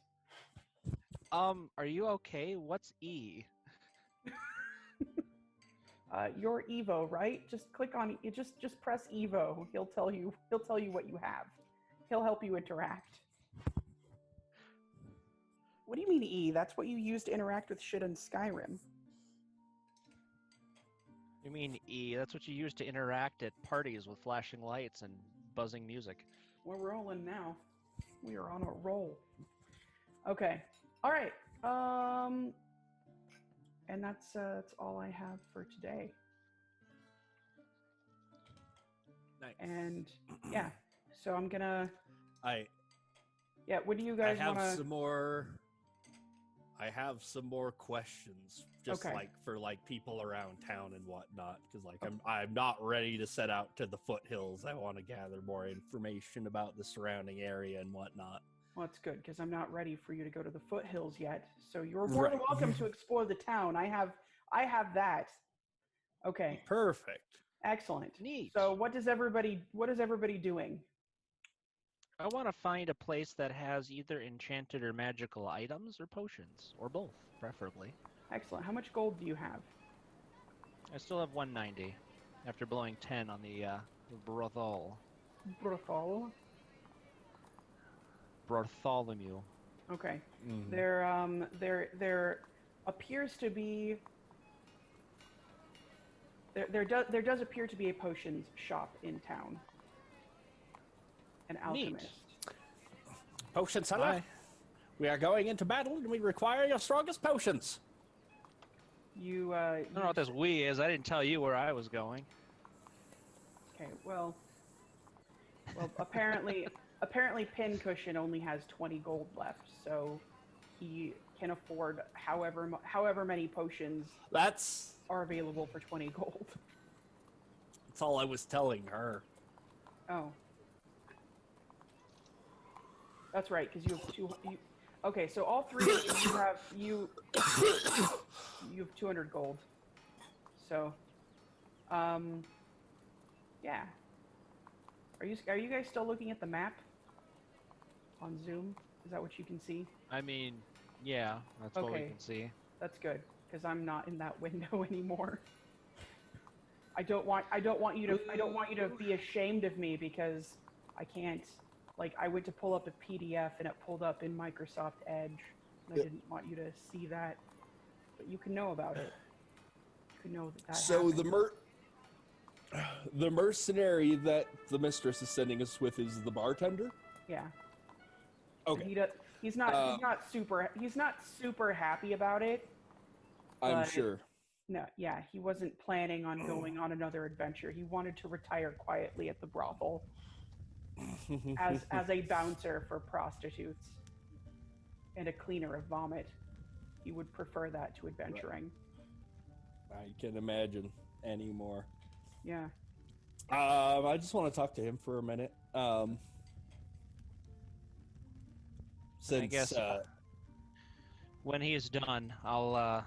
Are you okay? What's E? Your Evo, right? Just click on it. Just press Evo. He'll tell you what you have. He'll help you interact. What do you mean E? That's what you use to interact with shit in Skyrim. You mean E? That's what you use to interact at parties with flashing lights and buzzing music. We're rolling now. We are on a roll. Okay. All right. And that's all I have for today. Nice. And yeah, so I'm gonna. I What do you guys want have to? some more. I have some more questions, just Okay. like for like people around town and whatnot, because like I'm not ready to set out to the foothills. I want to gather more information about the surrounding area and whatnot. Well, that's good because I'm not ready for you to go to the foothills yet. So you're more than Right. welcome to explore the town. I have that. Okay. Perfect. Excellent. Neat. So what is everybody doing? I want to find a place that has either enchanted or magical items or potions, or both, preferably. Excellent. How much gold do you have? I still have 190 after blowing 10 on the Brothel. Brothel. Bartholomew. Okay. Mhm. There appears to be there does appear to be a potions shop in town. An alchemist. Potion seller. Hi. We are going into battle, and we require your strongest potions. You I don't know what this "we" is. I didn't tell you where I was going. okay, well apparently Pincushion only has 20 gold left, so he can afford however many potions That's are available for 20 gold. all I was telling her. Oh. That's right, because you have two. Okay, so all three of you have 200 gold. So, yeah. Are you guys still looking at the map on Zoom? Is that what you can see? I mean, yeah, that's what we Okay. can see. That's good, because I'm not in that window anymore. I don't want you to be ashamed of me because I can't. Like, I went to pull up a PDF and it pulled up in Microsoft Edge, and I didn't want you to see that, but you can know about it. You can know that So happened. the mercenary that the mistress is sending us with is the bartender. Yeah. Okay, He's not super happy about it. I'm but- sure. No, yeah, he wasn't planning on going on another adventure. He wanted to retire quietly at the brothel as a bouncer for prostitutes and a cleaner of vomit. He would prefer that to adventuring. I can imagine anymore. Yeah. I just want to talk to him for a minute. Since I guess when he is done, I'll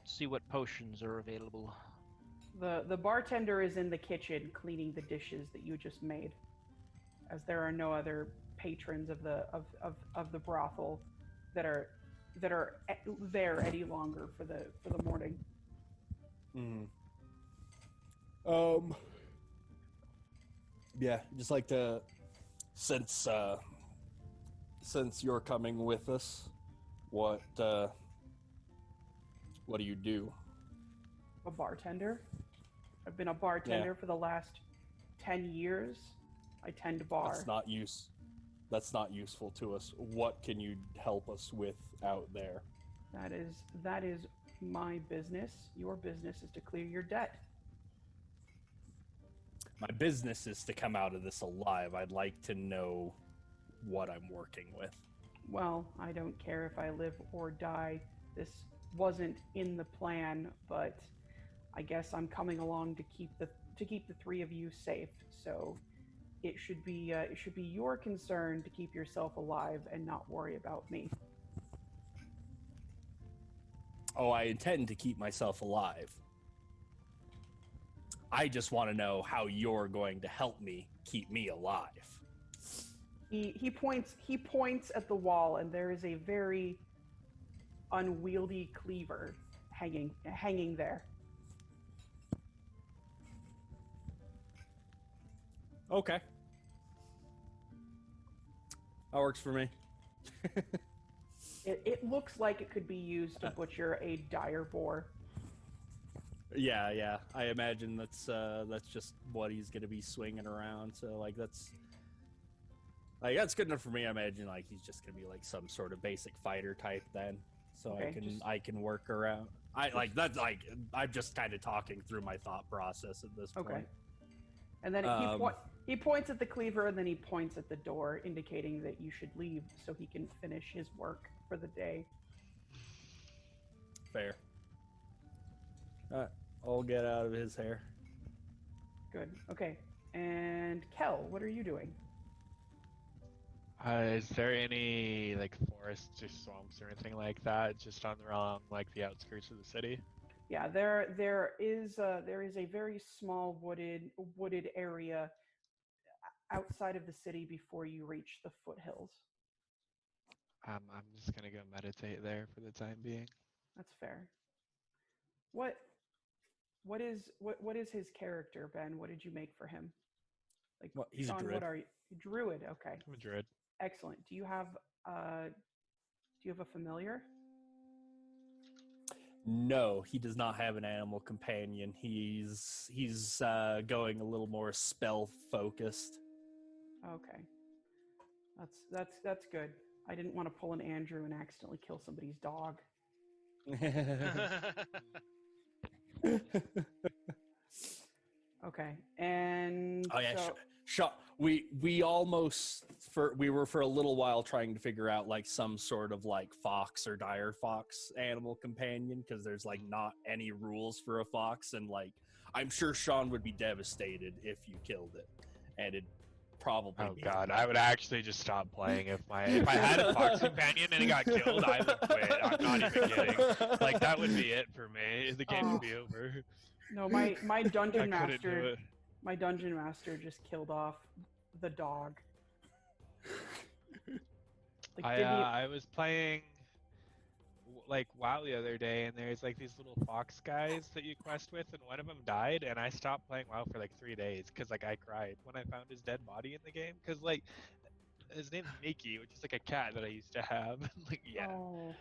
see what potions are available. The bartender is in the kitchen cleaning the dishes that you just made, as there are no other patrons of the brothel that are there any longer for the morning. Yeah, just like to, since you're coming with us, what do you do? A bartender. I've been a bartender for the last 10 years. I tend bar. That's not useful to us. What can you help us with out there? That is my business. Your business is to clear your debt. My business is to come out of this alive. I'd like to know what I'm working with. Well, I don't care if I live or die. This wasn't in the plan, but I guess I'm coming along to keep the three of you safe. So it should be your concern to keep yourself alive and not worry about me. Oh, I intend to keep myself alive. I just want to know how you're going to help me keep me alive. He points at the wall, and there is a very unwieldy cleaver hanging there. Okay. That works for me. It looks like it could be used to butcher a dire boar. Yeah. I imagine that's just what he's gonna be swinging around. So like that's good enough for me. I imagine like he's just gonna be like some sort of basic fighter type then. So Okay, I can work around. I'm just kind of talking through my thought process at this point. Okay. And then he points at the cleaver, and then he points at the door, indicating that you should leave so he can finish his work for the day. Fair. I'll get out of his hair. Good. Okay. And Kell, what are you doing? Is there any like forests or swamps or anything like that just along like the outskirts of the city? Yeah, there is a very small wooded area outside of the city before you reach the foothills. I'm just gonna go meditate there for the time being. That's fair. What is his character, Ben? What did you make for him? Like, Well, he's a Sean, druid. what are you? Druid. Okay. I'm a druid. Excellent. Do you have a familiar? No, he does not have an animal companion. He's going a little more spell focused. Okay. That's good. I didn't want to pull an Andrew and accidentally kill somebody's dog. Okay. And Oh yeah, so, we almost we were for a little while trying to figure out like some sort of like fox or dire fox animal companion because there's like not any rules for a fox, and like I'm sure Sean would be devastated if you killed it, and it probably. Oh god, I would actually just stop playing if I had a fox companion and it got killed. I would quit. I'm not even kidding. Like that would be it for me. The game would be over. no, my dungeon I couldn't do master. it. My dungeon master just killed off the dog. I was playing like WoW the other day, and there's like these little fox guys that you quest with, and one of them died, and I stopped playing WoW for like 3 days because like I cried when I found his dead body in the game because like his name's Mickey, which is like a cat that I used to have. Like yeah, Oh,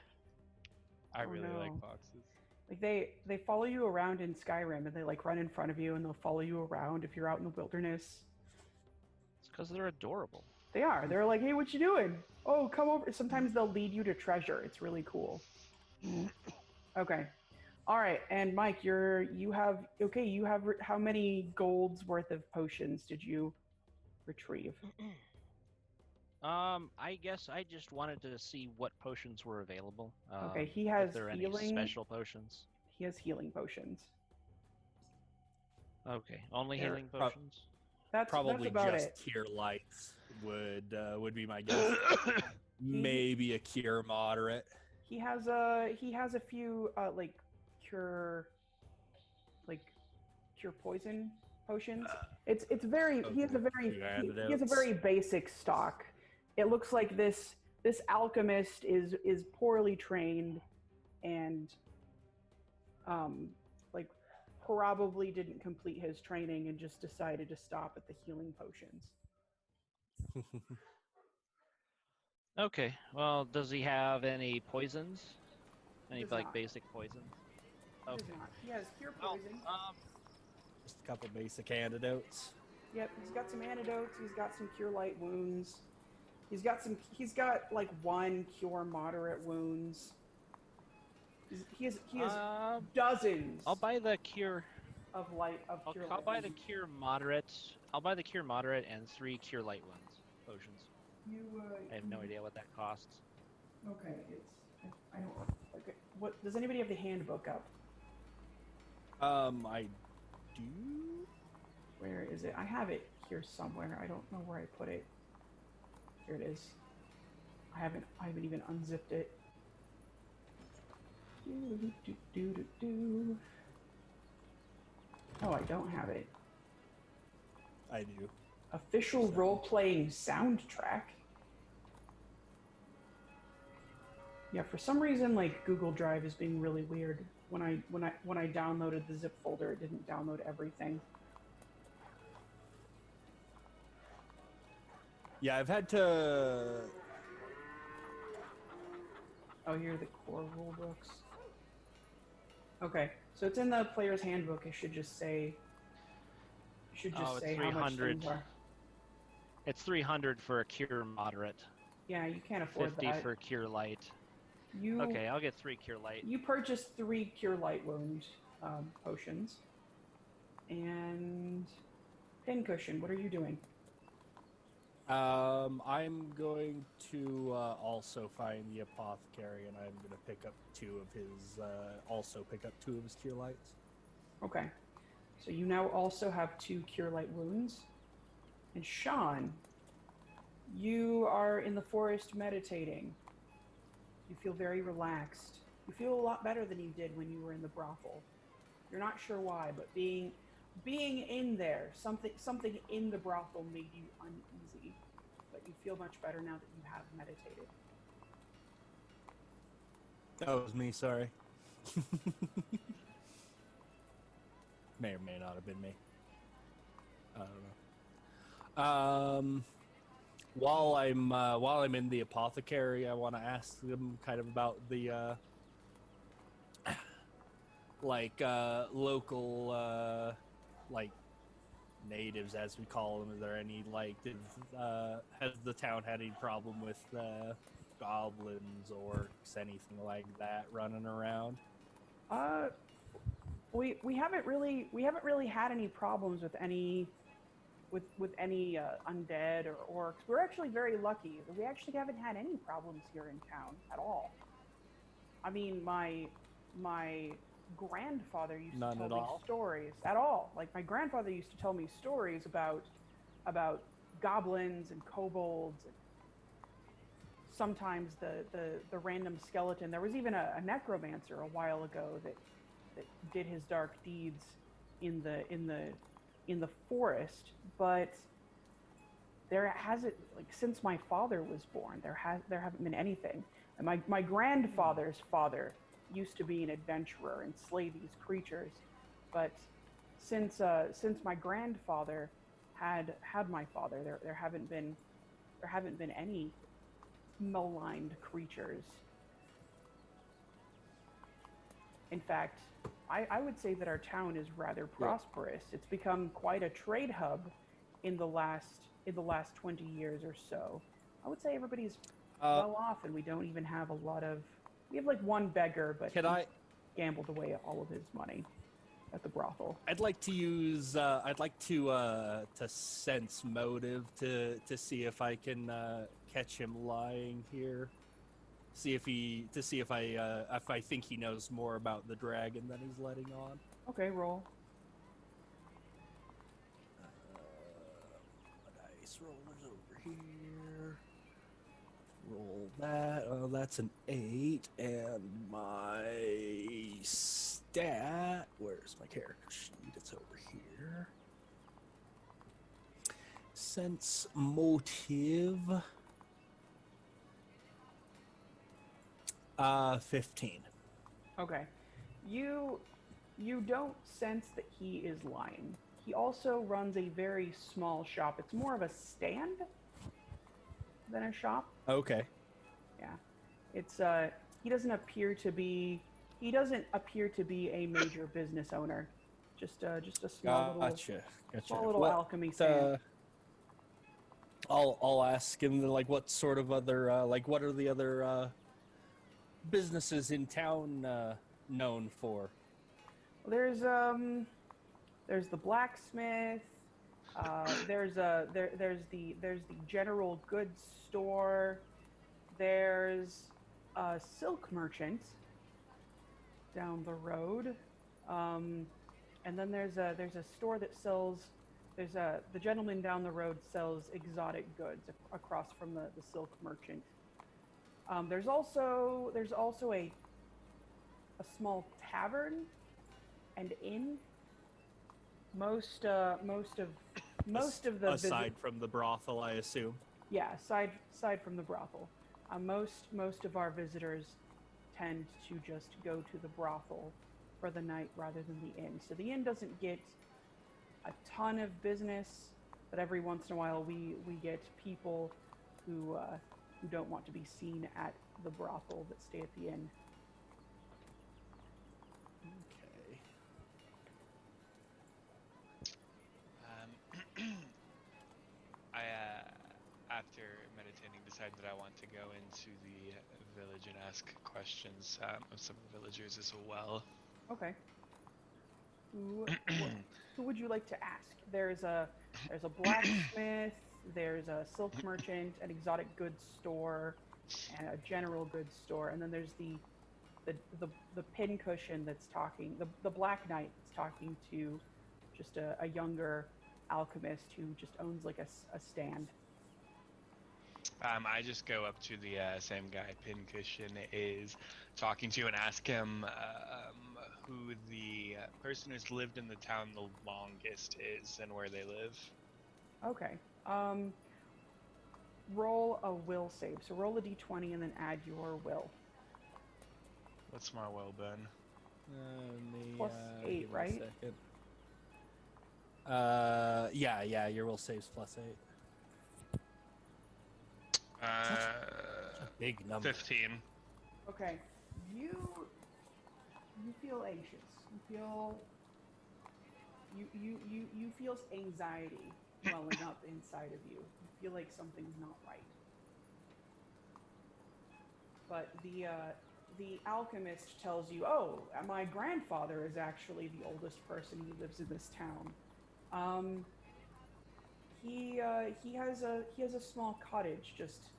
I really no. like foxes. like they follow you around in Skyrim, and they like run in front of you, and they'll follow you around if you're out in the wilderness. It's because they're adorable. They are. They're like, hey, what you doing? Oh, come over. Sometimes they'll lead you to treasure. It's really cool. Okay. All right. And Mike, you have how many gold's worth of potions did you retrieve? I guess I just wanted to see what potions were available. Okay, he has if there are healing. any special potions. He has healing potions. Okay, only There- healing potions. That's Probably about just it. cure lights would be my guess. Maybe a cure moderate. He has a few like cure poison potions. It's very he has a very he has a very basic stock. It looks like this alchemist is poorly trained and like probably didn't complete his training and just decided to stop at the healing potions. Okay, well, does he have any poisons? Any does like not. basic poisons? He Okay. does not. He has cure Well, poison. Just a couple basic antidotes. Yep, he's got some antidotes. He's got some cure light wounds. He's got like one cure moderate wounds. He has dozens I'll buy the cure. of cure I'll light buy the wounds. cure moderate. I'll buy the cure moderate and 3 cure light wounds potions. I have no idea what that costs. Okay, I don't. Okay, what does anybody have the handbook up? I do. Where is it? I have it here somewhere. I don't know where I put it. Here it is. I haven't even unzipped it. Oh, I don't have it. I do. Official role-playing soundtrack. Yeah, for some reason, like Google Drive is being really weird. When I downloaded the zip folder, it didn't download everything. Yeah, I've had to. Oh, here are the core rule books. Okay, So it's in the player's handbook. It should just say. It should just it's say how much 300. things are. It's 300 for a cure moderate, Yeah, you can't afford 50 that. for cure light. You Okay, I'll get 3 cure light. You purchased 3 Cure Light Wound potions. And Pincushion, what are you doing? I'm going to also find the apothecary, and I'm going to pick up 2 of his. Also pick up 2 of his cure lights. Okay. So you now also have 2 Cure Light Wounds. And Sean, you are in the forest meditating. You feel very relaxed. You feel a lot better than you did when you were in the brothel. You're not sure why, but being in there, something in the brothel made you uneasy. But you feel much better now that you have meditated. That was me, sorry. May or may not have been me. I don't know. While I'm in the apothecary, I want to ask them kind of about the local natives, as we call them. Is there any has the town had any problem with goblins, orcs, anything like that running around? We haven't really had any problems with any undead or orcs. We're actually very lucky. We actually haven't had any problems here in town at all. I mean, my grandfather used to tell me stories at all. Like, my grandfather used to tell me stories about goblins and kobolds, and sometimes the random skeleton. There was even a necromancer a while ago that did his dark deeds in the forest, but there hasn't, like, since my father was born, there haven't been anything. And my grandfather's father used to be an adventurer and slay these creatures, but since my grandfather had my father, there haven't been any maligned creatures. In fact, I would say that our town is rather prosperous. It's become quite a trade hub in the last 20 years or so. I would say everybody's well off, and we don't even have a lot of. We have like one beggar, but he gambled away all of his money at the brothel. I'd like to use. I'd like to sense motive to see if I can catch him lying here. If I think he knows more about the dragon than he's letting on. Okay, roll. My dice roller's over here. Roll that. Oh, that's an 8, and my stat. Where's my character sheet? It's over here. Sense motive. 15. Okay. You don't sense that he is lying. He also runs a very small shop. It's more of a stand than a shop. Okay. Yeah. It's he doesn't appear to be a major business owner. Just a small little alchemy stand. I'll ask him, like, what sort of other what are the other businesses in town known for? Well, there's the blacksmith. There's the general goods store. There's a silk merchant down the road, and then there's a store that sells. The gentleman down the road sells exotic goods across from the silk merchant. There's also a small tavern and inn. Most of the aside from the brothel, I assume. Yeah, aside from the brothel, most of our visitors tend to just go to the brothel for the night rather than the inn. So the inn doesn't get a ton of business, but every once in a while we get people who don't want to be seen at the brothel that stay at the inn. Okay. after meditating, decide that I want to go into the village and ask questions of some villagers as well. Okay. Who would you like to ask? There's a blacksmith, there's a silk merchant, an exotic goods store, and a general goods store, and then there's the pincushion that's talking, the black knight that's talking to just a younger alchemist who just owns like a stand. I just go up to the same guy Pincushion is talking to and ask him who the person who's lived in the town the longest is and where they live. Okay. Roll a will save. So roll a d20 and then add your will. What's my will, Ben? Plus 8, right? Yeah, your will saves plus 8. Big number. 15. Okay. You feel anxious. You feel anxiety welling up inside of you. You feel like something's not right. But the alchemist tells you, "Oh, my grandfather is actually the oldest person who lives in this town. He has a small cottage just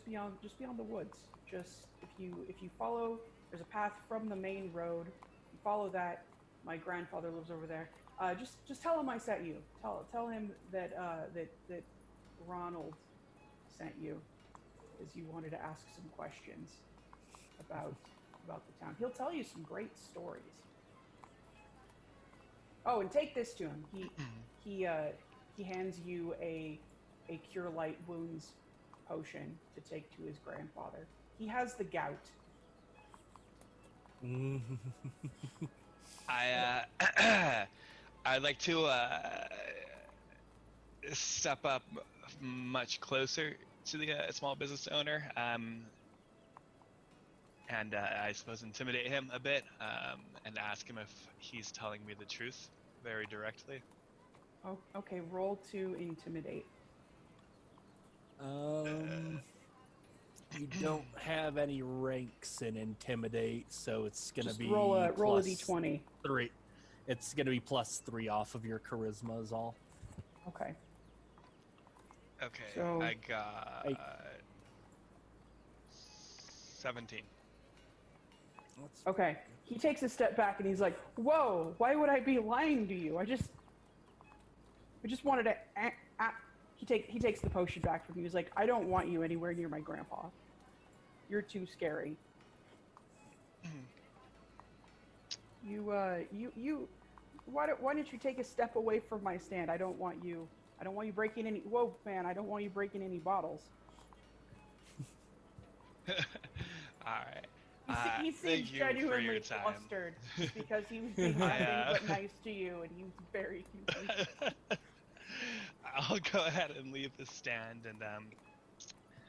beyond the woods. Just if you follow, there's a path from the main road. You follow that. My grandfather lives over there. Just tell him I sent you. Tell him that that Ronald sent you, because you wanted to ask some questions about the town. He'll tell you some great stories. Oh, and take this to him. He hands you a cure light wounds potion to take to his grandfather. He has the gout. I'd like to step up much closer to the small business owner, and I suppose intimidate him a bit, and ask him if he's telling me the truth very directly. Oh, okay. Roll to intimidate. You don't have any ranks in intimidate, so it's gonna Just be roll a plus d20. 3. It's gonna be plus 3 off of your charisma is all. Okay. Okay, So- I got 17. Okay. He takes a step back and he's like, "Whoa! Why would I be lying to you? I just wanted to." He takes the potion back from you. He's like, "I don't want you anywhere near my grandpa. You're too scary. Why don't you take a step away from my stand? I don't want you breaking any. Whoa, man! I don't want you breaking any bottles." All right. He Thank seems you for your genuinely time. flustered because he was being nothing but nice to you, and he was very confused. I'll go ahead and leave the stand and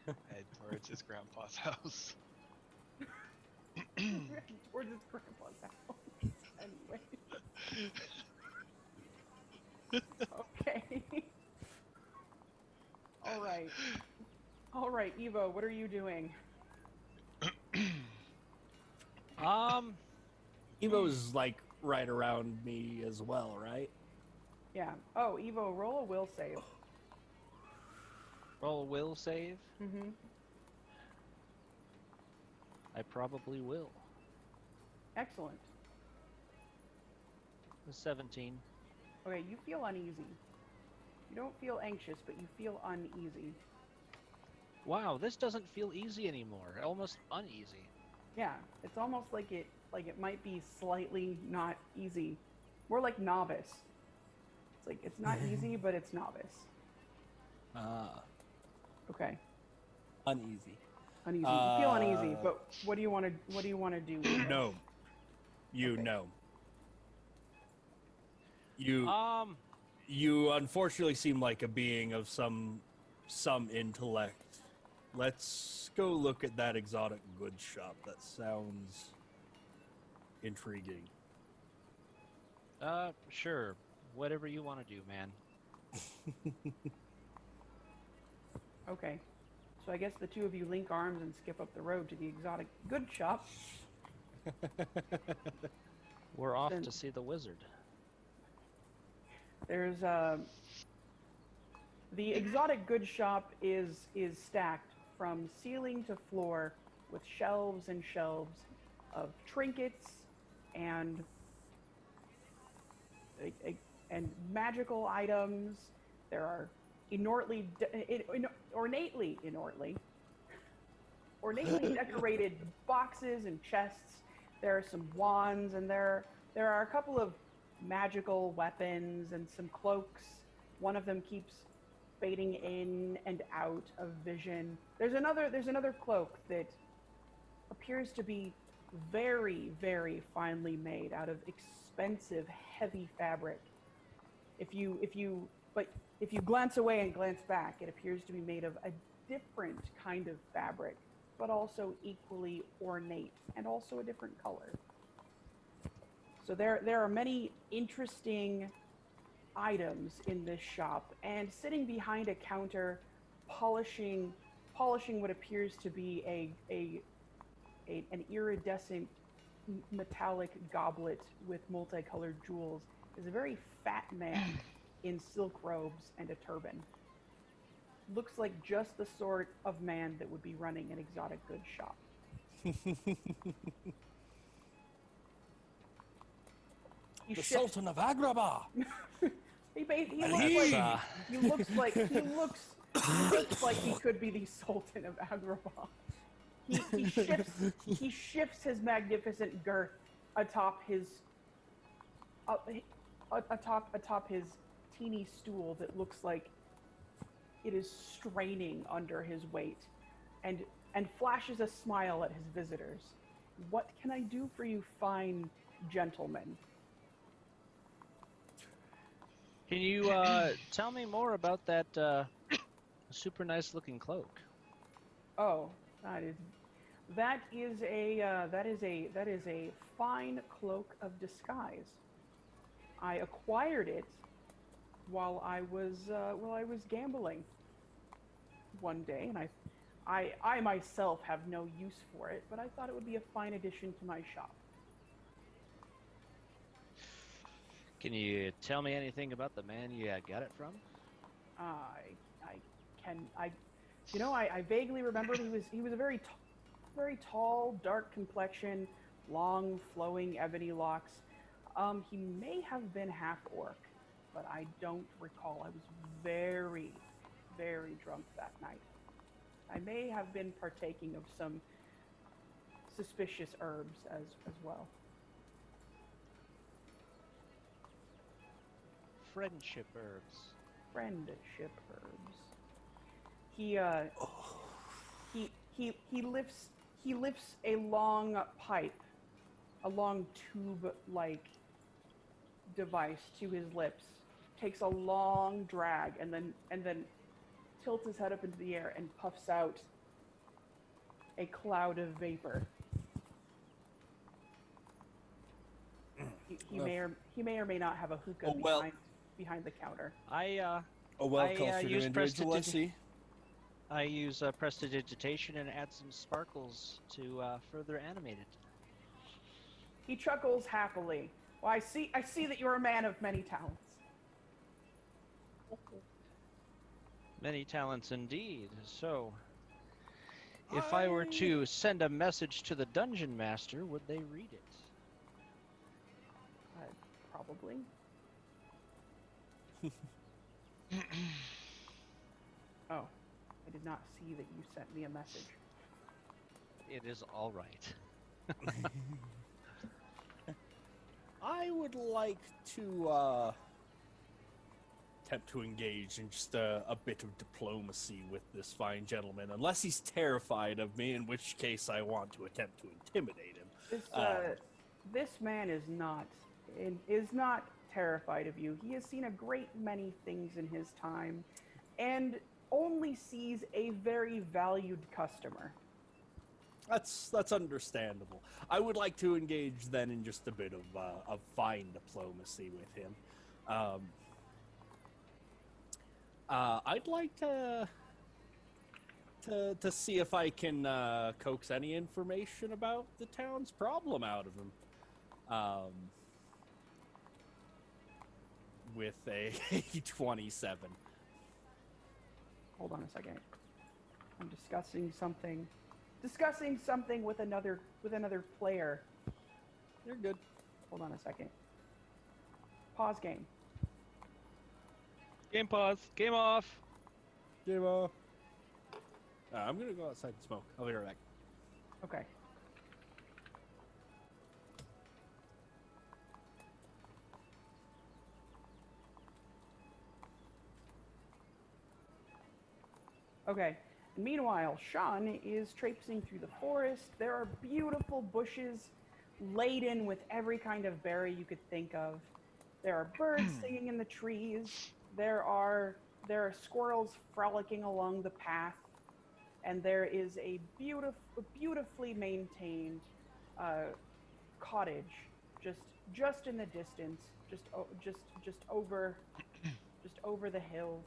head towards his grandpa's house. Towards his grandpa's house. Anyway. Okay. All right, Evo, what are you doing? Evo's like right around me as well, right? Yeah. Oh, Evo, roll a will save. Roll a will save? Mm-hmm. I probably will. Excellent. 17. Okay, you feel uneasy. You don't feel anxious, but you feel uneasy. Wow, this doesn't feel easy anymore. Almost uneasy. Yeah, it's almost like it might be slightly not easy. More like novice. It's like it's not easy, but it's novice. Okay. Uneasy. Uneasy. You feel uneasy, but what do you want to do? No. You know. You unfortunately seem like a being of some intellect. Let's go look at that exotic goods shop. That sounds intriguing. Sure. whatever you want to do, man. Okay. So I guess the two of you link arms and skip up the road to the exotic goods shop. We're off Then- to see the wizard. There's the exotic goods shop is stacked from ceiling to floor with shelves and shelves of trinkets and magical items. There are ornately decorated boxes and chests. There are some wands, and there are a couple of magical weapons and some cloaks. One of them keeps fading in and out of vision. There's another cloak that appears to be very, very finely made out of expensive, heavy fabric. If you glance away and glance back, it appears to be made of a different kind of fabric, but also equally ornate and also a different color. So there are many interesting items in this shop, and sitting behind a counter, polishing what appears to be an iridescent metallic goblet with multicolored jewels is a very fat man in silk robes and a turban. Looks like just the sort of man that would be running an exotic goods shop. The Sultan of Agrabah. He looks like he could be the Sultan of Agrabah. He shifts his magnificent girth atop his teeny stool that looks like it is straining under his weight, and flashes a smile at his visitors. What can I do for you, fine gentlemen? Can you tell me more about that super nice looking cloak? Oh, that is a fine cloak of disguise. I acquired it while I was gambling one day, and I myself have no use for it, but I thought it would be a fine addition to my shop. Can you tell me anything about the man you got it from? I vaguely remembered he was a very tall, dark complexion, long, flowing ebony locks. He may have been half orc, but I don't recall. I was very, very drunk that night. I may have been partaking of some suspicious herbs as well. Friendship herbs. Friendship herbs. He lifts a long pipe, a long tube-like device to his lips, takes a long drag, and then tilts his head up into the air and puffs out a cloud of vapor. He may or may not have a hookah behind the counter. Cultured individual, let's see. I use prestidigitation and add some sparkles to further animate it. He chuckles happily. Well, I see that you're a man of many talents. Many talents indeed. So, if I were to send a message to the dungeon master, would they read it? Probably. Oh, I did not see that you sent me a message. It is all right. I would like to Attempt to engage in just a bit of diplomacy with this fine gentleman, unless he's terrified of me, in which case I want to attempt to intimidate him. This man is not terrified of you. He has seen a great many things in his time, and only sees a very valued customer. That's understandable. I would like to engage then in just a bit of fine diplomacy with him. I'd like to see if I can coax any information about the town's problem out of him. With a 27. Hold on a second. I'm discussing something with another player. You're good. Hold on a second. Pause game. Game pause. Game off. Game off. I'm gonna go outside and smoke. I'll be right back. Okay. Okay. Meanwhile, Sean is traipsing through the forest. There are beautiful bushes laden with every kind of berry you could think of. There are birds singing in the trees. There are squirrels frolicking along the path, and there is a beautifully maintained cottage just in the distance, just over the hill,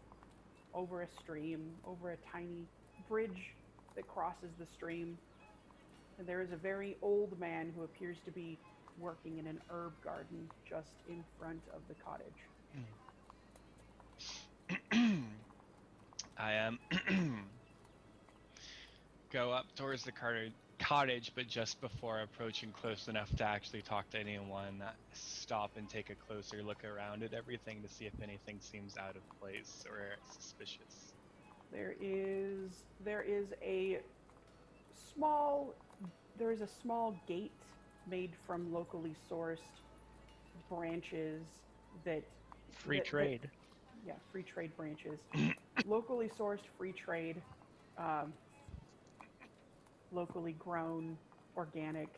over a stream, over a tiny bridge that crosses the stream. And there is a very old man who appears to be working in an herb garden just in front of the cottage. I go up towards the cottage, but just before approaching close enough to actually talk to anyone, stop and take a closer look around at everything to see if anything seems out of place or suspicious. There is a small gate made from locally sourced branches that Free trade. Free trade branches. Locally sourced free trade, locally grown, organic,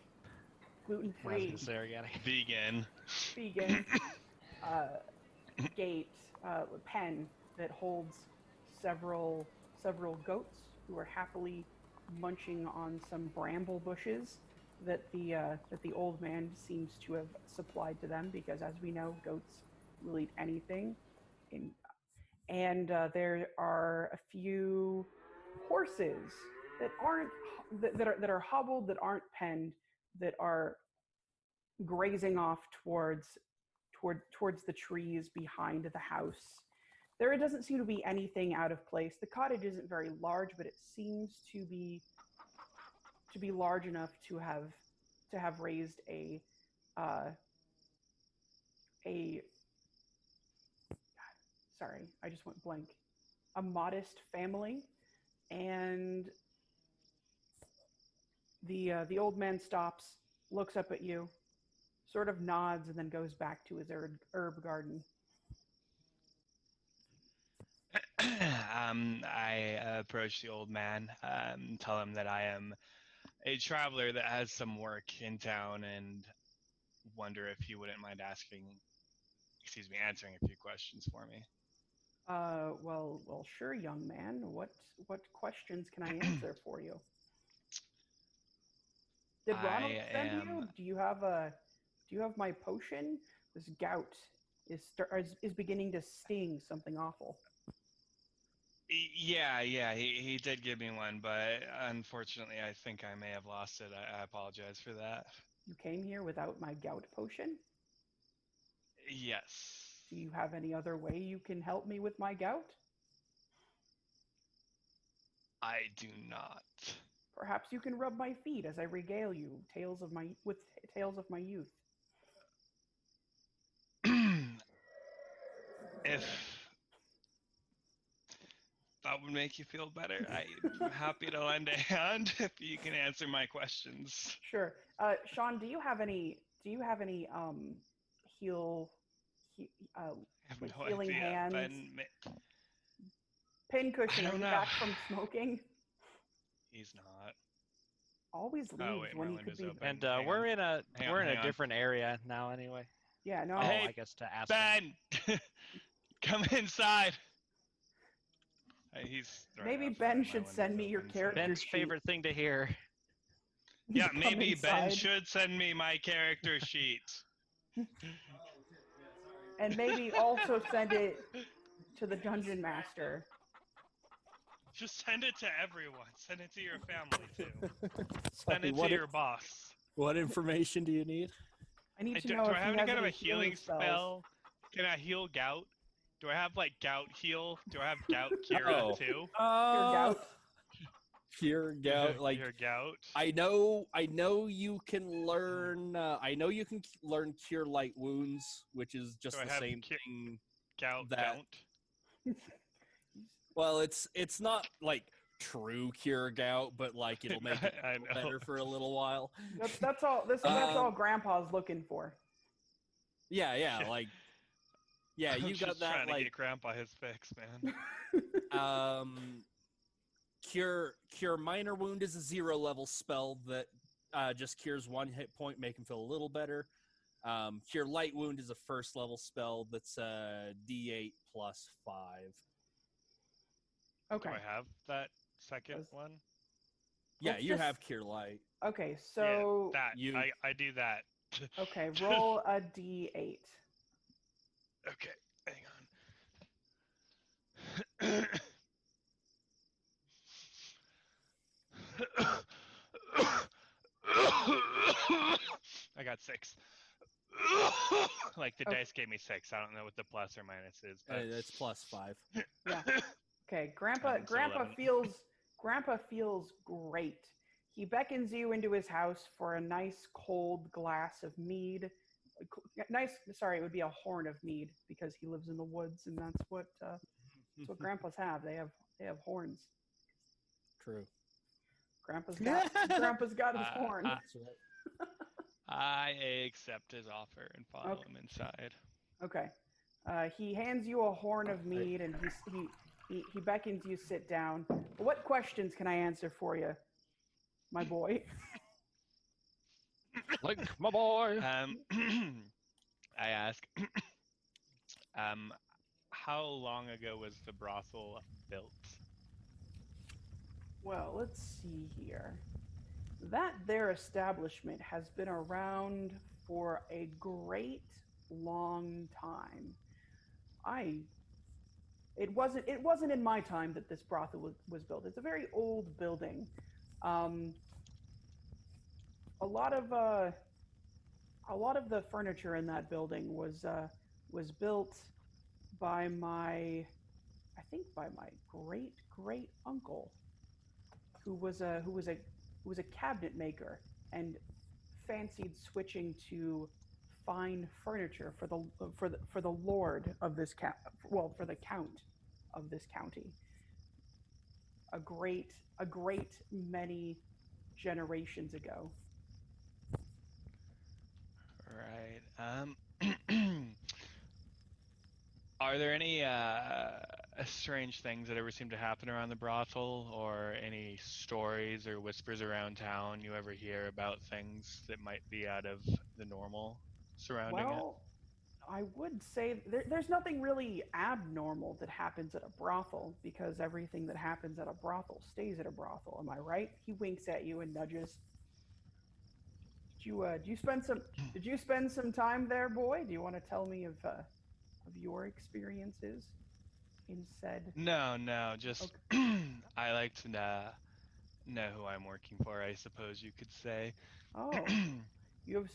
gluten-free, Organic. Vegan. gate, pen that holds several goats who are happily munching on some bramble bushes that the old man seems to have supplied to them, because as we know, goats will eat anything. And there are a few horses that are hobbled, that aren't penned, that are grazing off towards the trees behind the house. There doesn't seem to be anything out of place. The cottage isn't very large, but it seems to be large enough to have raised a sorry, I just went blank. A modest family. And the old man stops, looks up at you, sort of nods, and then goes back to his herb garden. I approach the old man, tell him that I am a traveler that has some work in town, and wonder if he wouldn't mind answering a few questions for me. Well, sure, young man. What questions can I answer for you? Did Ronald send you? Do you have my potion? This gout is beginning to sting something awful. Yeah, he did give me one, but unfortunately, I think I may have lost it. I apologize for that. You came here without my gout potion? Yes. Do you have any other way you can help me with my gout? I do not. Perhaps you can rub my feet as I regale you with tales of my youth. If that would make you feel better, I'm happy to lend a hand if you can answer my questions. Sure. Sean, do you have any healing hands? Pincushion, are you back from smoking? He's not. Always leaves when he could be. And we're in a different area now, anyway. Yeah, no. Hey, I guess to ask Ben, come inside. Maybe Ben should send me your character Ben's sheet. favorite thing to hear. Yeah, maybe Ben should send me my character sheet. And maybe also send it to the dungeon master. Just send it to everyone. Send it to your family too. Sorry, Send it to your boss. What information do you need? I need to Do know I if have he any has kind of any a healing spells. spell? Can I heal gout? Do I have like gout heal? Do I have gout cure too? Your gout. Cure gout. Like Your gout. I know you can learn. I know you can learn cure light wounds, which is just Do I the have same thing. Gout. that- Well, it's not like true cure gout, but like it'll make it I know. better for a little while. That's all. That's all Grandpa's looking for. Yeah, like yeah, I'm you got just that trying to like get Grandpa his fix, man. cure minor wound is a 0 level spell that just cures 1 hit point, make him feel a little better. Cure light wound is a 1st level spell that's D8 plus 5. Okay. Do I have that second Does- one? Yeah, Let's you just- have cure light. Okay, so Yeah, that. you- I do that. okay, roll a d8. Okay, hang on. I got 6. Like the Okay. dice gave me 6. I don't know what the plus or minus is, but It's plus 5. Yeah. Okay, Grandpa. So Grandpa 11. feels great. He beckons you into his house for a nice cold glass of mead. Sorry, it would be a horn of mead because he lives in the woods, and that's what grandpas have. They have horns. True. Grandpa's got his horn. That's right. I accept his offer and follow Okay. him inside. Okay. He hands you a horn of mead, and he beckons you sit down. What questions can I answer for you, my boy? Like my boy. I ask, how long ago was the brothel built? Well, let's see here. That their establishment has been around for a great long time. It wasn't in my time that this brothel was built. It's a very old building. A lot of the furniture in that building was built by my great uncle, who was a cabinet maker and fancied switching to fine furniture for the lord of this for the count of this county. A great many generations ago. Right. Are there any strange things that ever seem to happen around the brothel, or any stories or whispers around town you ever hear about things that might be out of the normal surrounding it? Well, I would say there's nothing really abnormal that happens at a brothel, because everything that happens at a brothel stays at a brothel. Am I right? He winks at you and nudges. Did you spend some time there, boy? Do you want to tell me of your experiences in said? No, just Okay. I like to know who I'm working for, I suppose you could say. Oh, you have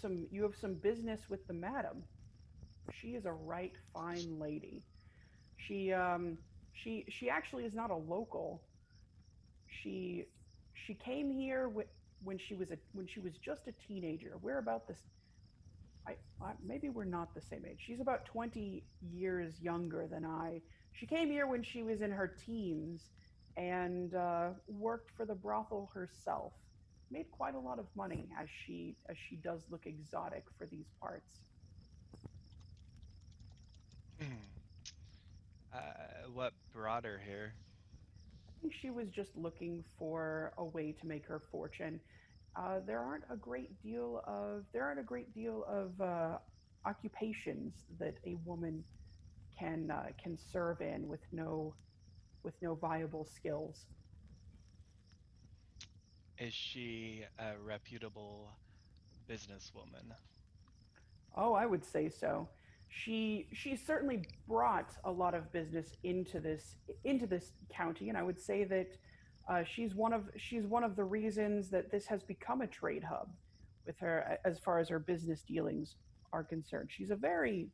some business with the madam. She is a right fine lady. She actually is not a local. She came here when she was just a teenager. We're about this. Maybe we're not the same age. She's about 20 years younger than I. She came here when she was in her teens and worked for the brothel herself. Made quite a lot of money, as she does look exotic for these parts. What brought her here? I think she was just looking for a way to make her fortune. There aren't a great deal of occupations that a woman can serve in with no viable skills. Is she a reputable businesswoman? Oh, I would say so. she certainly brought a lot of business into this county, and I would say that she's one of the reasons that this has become a trade hub with her as far as her business dealings are concerned. She's a very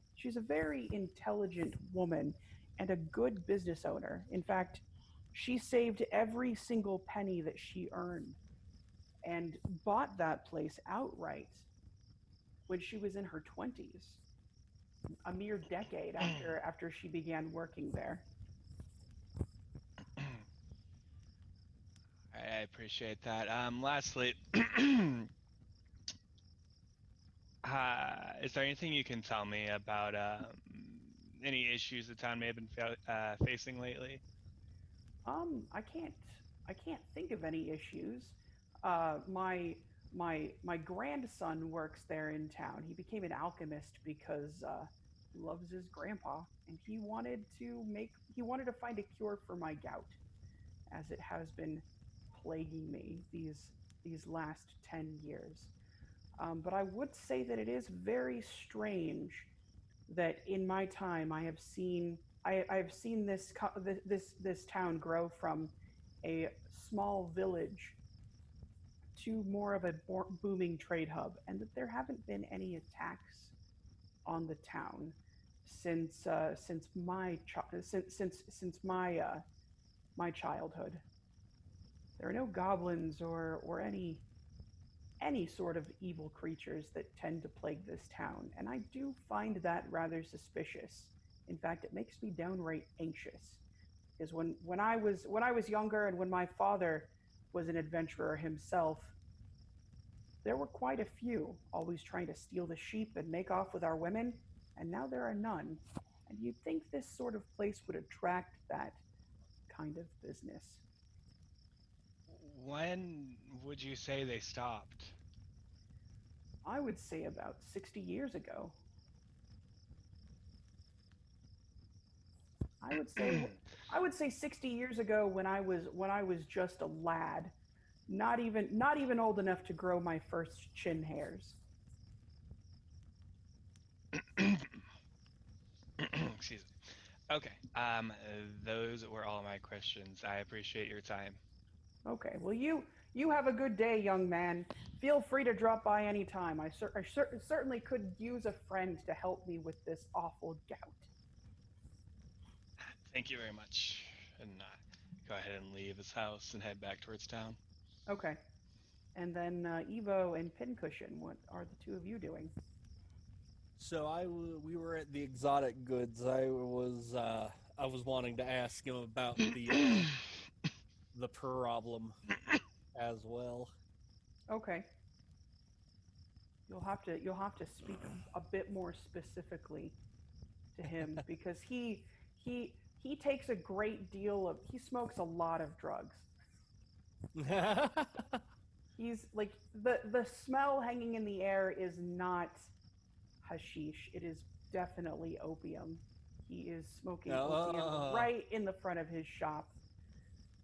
intelligent woman and a good business owner. In fact, she saved every single penny that she earned and bought that place outright when she was in her 20s, a mere decade after she began working there. I appreciate that. Lastly, is there anything you can tell me about any issues the town may have been facing lately? I can't think of any issues. My grandson works there in town. He became an alchemist because he loves his grandpa, and he wanted to find a cure for my gout, as it has been plaguing me these last 10 years. But I would say that it is very strange that in my time I have seen this town grow from a small village to more of a booming trade hub, and that there haven't been any attacks on the town since my childhood. There are no goblins or any sort of evil creatures that tend to plague this town, and I do find that rather suspicious. In fact, it makes me downright anxious, because when I was younger and when my father was an adventurer himself, there were quite a few always trying to steal the sheep and make off with our women, and now there are none. And you'd think this sort of place would attract that kind of business. When would you say they stopped? I would say about 60 years ago. I would say 60 years ago when I was just a lad, not even old enough to grow my first chin hairs. Excuse me. Okay. Those were all my questions. I appreciate your time. Okay. Well, you have a good day, young man. Feel free to drop by any time. I certainly could use a friend to help me with this awful gout. Thank you very much. And go ahead and leave his house and head back towards town. Okay. And then Eauvoux and Pincushion, what are the two of you doing? So we were at the exotic goods. I was wanting to ask him about the problem as well. Okay. You'll have to speak a bit more specifically to him because he takes a great deal of, he smokes a lot of drugs. He's like, the smell hanging in the air is not hashish. It is definitely opium. He is smoking opium right in the front of his shop,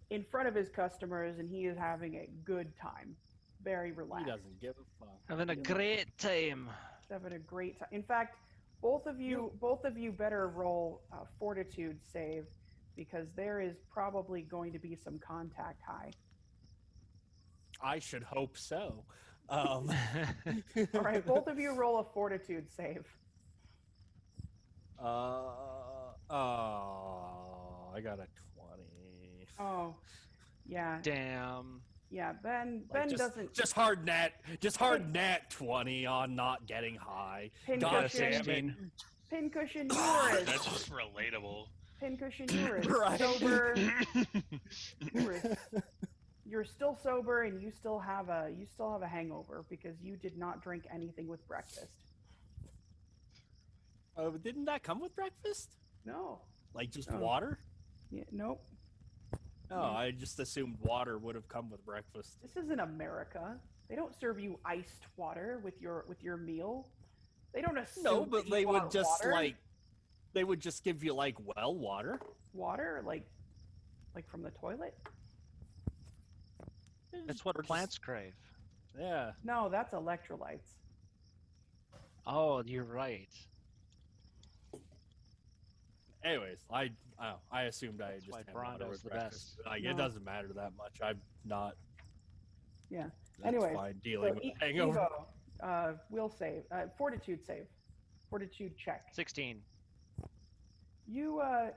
in front of his customers, and he is having a good time. Very relaxed. He doesn't give a fuck. Having a great time. Having a great time. In fact, both of you better roll a fortitude save, because there is probably going to be some contact high. I should hope so. All right, both of you roll a fortitude save. I got a 20. Oh, yeah. Damn. Yeah, Ben doesn't. Just hard nat 20 on not getting high. God damn it. Pincushion, yours. That's just relatable. Pincushion, yours. Right. Sober. You're still sober, and you still have a hangover because you did not drink anything with breakfast. Oh, didn't that come with breakfast? No. Like just water? Yeah, nope. Oh, I just assumed water would have come with breakfast. This isn't America. They don't serve you iced water with your meal. They don't assume. No, but that they you would want just water. they would just give you like well water. Water, like from the toilet. That's what plants crave. Yeah. No, that's electrolytes. Oh, you're right. Anyways, I assumed I That's just why had water Brondo's with the breakfast. best. Like, No. it doesn't matter that much. I'm not. Yeah. That's Anyways, fine dealing with a hangover. Evo, will save. Fortitude save. Fortitude check. 16. You're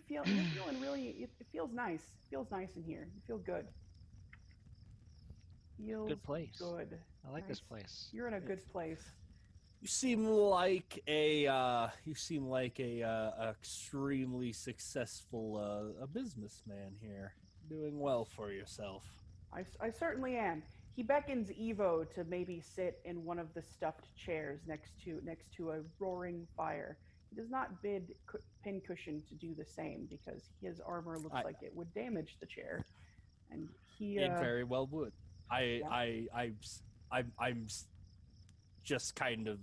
feeling really. It feels nice. It feels nice in here. You feel good. Feels Good place. good. I like this Nice. place. You're in a good place. You seem like a extremely successful a businessman here, doing well for yourself. I certainly am. He beckons Evo to maybe sit in one of the stuffed chairs next to a roaring fire. He does not bid Pincushion to do the same because his armor looks like it would damage the chair, and he It very well would. Yeah. I'm just kind of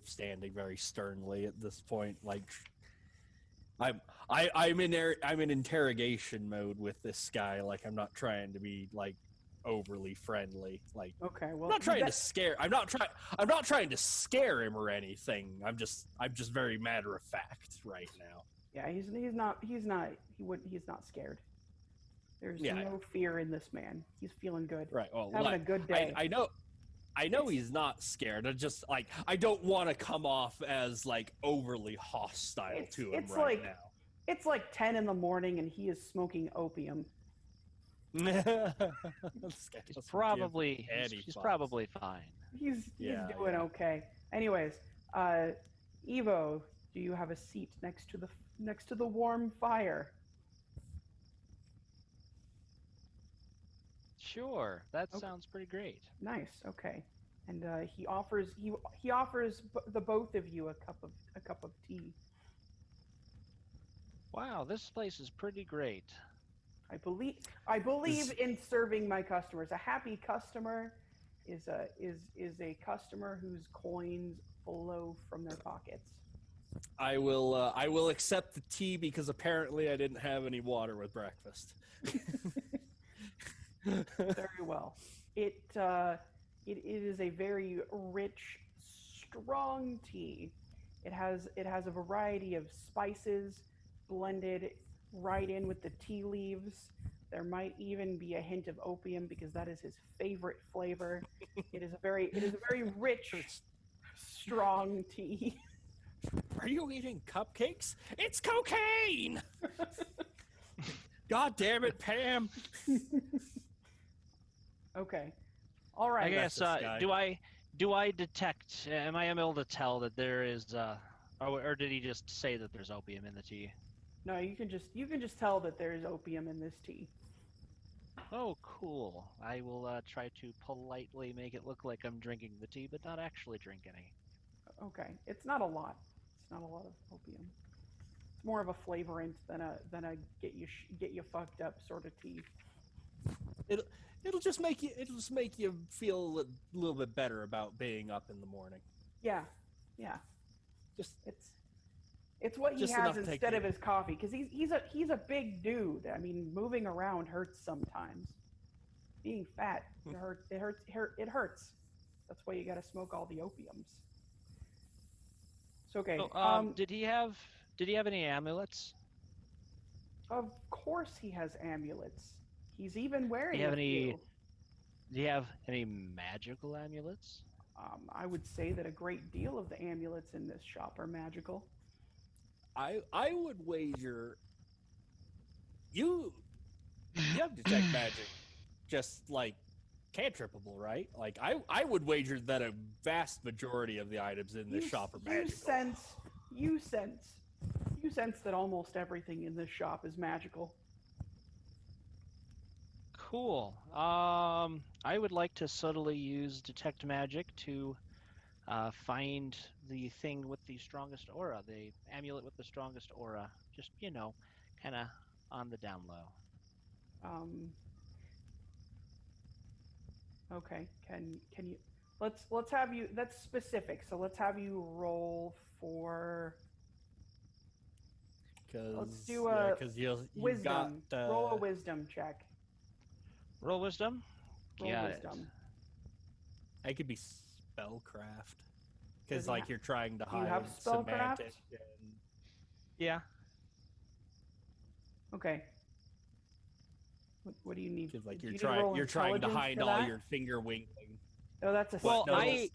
standing very sternly at this point, like I'm in interrogation mode with this guy. Like, I'm not trying to be like overly friendly. Like, Okay, well, I'm not trying to scare. I'm not trying to scare him or anything. I'm just very matter of fact right now. Yeah, he's not scared. There's Yeah. no fear in this man. He's feeling good. Right. Well, Having a good day. I know he's not scared. I just I don't want to come off as like overly hostile to him right now. It's like 10 in the morning and he is smoking opium. He's probably fine. He's doing okay. Anyways, Evo, do you have a seat next to the warm fire? Sure, that Okay. sounds pretty great. Nice. Okay. And he offers the both of you a cup of tea. Wow, this place is pretty great. I believe in serving my customers. A happy customer is a customer whose coins flow from their pockets. I will accept the tea because apparently I didn't have any water with breakfast. Very well. It is a very rich, strong tea. It has a variety of spices blended right in with the tea leaves. There might even be a hint of opium because that is his favorite flavor. It is a very rich, strong tea. Are you eating cupcakes? It's cocaine! God damn it, Pam! Okay. All right. I guess, do I detect, am I able to tell that there is, or did he just say that there's opium in the tea? No, you can just tell that there is opium in this tea. Oh, cool. I will try to politely make it look like I'm drinking the tea, but not actually drink any. Okay. It's not a lot. It's not a lot of opium. It's more of a flavorant than a get you fucked up sort of tea. It'll just make you feel a little bit better about being up in the morning. Yeah. Just it's what he just has enough to instead take of his coffee because he's a big dude. I mean, moving around hurts sometimes. Being fat, it hurts. That's why you got to smoke all the opiums. So okay. So, did he have any amulets? Of course he has amulets. He's even wearing Do you have a few. Do you have any magical amulets? I would say that a great deal of the amulets in this shop are magical. I would wager you have detect magic, just like cantrippable, right? Like I would wager that a vast majority of the items in this shop are magical. You sense that almost everything in this shop is magical. Cool. I would like to subtly use detect magic to find the thing with the strongest aura, the amulet with the strongest aura. Just, kind of on the down low. Okay. Can you? Let's have you. That's specific. So let's have you roll for. Let's do a wisdom. Roll a wisdom check. Roll wisdom? Roll Got wisdom. It could be spellcraft, because Does he you're trying to do you hide have spellcraft? semantic. Yeah. Okay. What do you need? Because like Do you're you need to roll trying to intelligence hide for all that? your finger wiggling. Oh, that's a Well, skill. I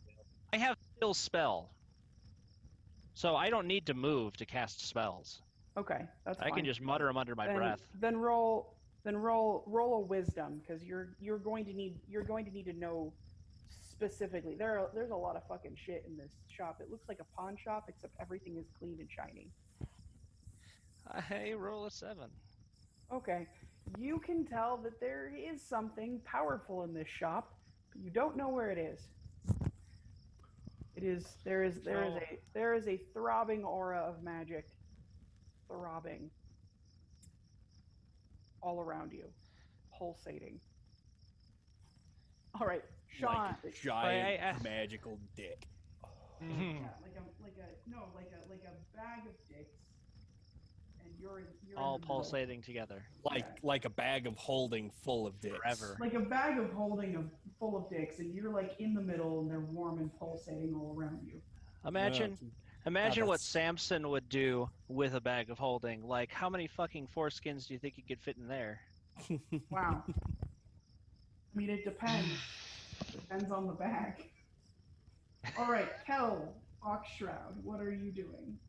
have still spell, so I don't need to move to cast spells. Okay, that's I fine. can just mutter them under my then, breath. Then roll a wisdom, because you're going to need to know specifically. There's a lot of fucking shit in this shop. It looks like a pawn shop, except everything is clean and shiny. I roll a 7. Okay, you can tell that there is something powerful in this shop, but you don't know where it is. There is a throbbing aura of magic, throbbing all around you, pulsating. All right, Sean. Like a giant magical dick. Yeah, like a bag of dicks, and you're all in the middle. pulsating together. Like a bag of holding full of dicks. Forever. Like a bag of holding full of dicks, and you're like in the middle, and they're warm and pulsating all around you. Imagine what Samson would do with a bag of holding. Like, how many fucking foreskins do you think he could fit in there? Wow. I mean, it depends. Depends on the bag. All right, Kell Foxshroud, what are you doing?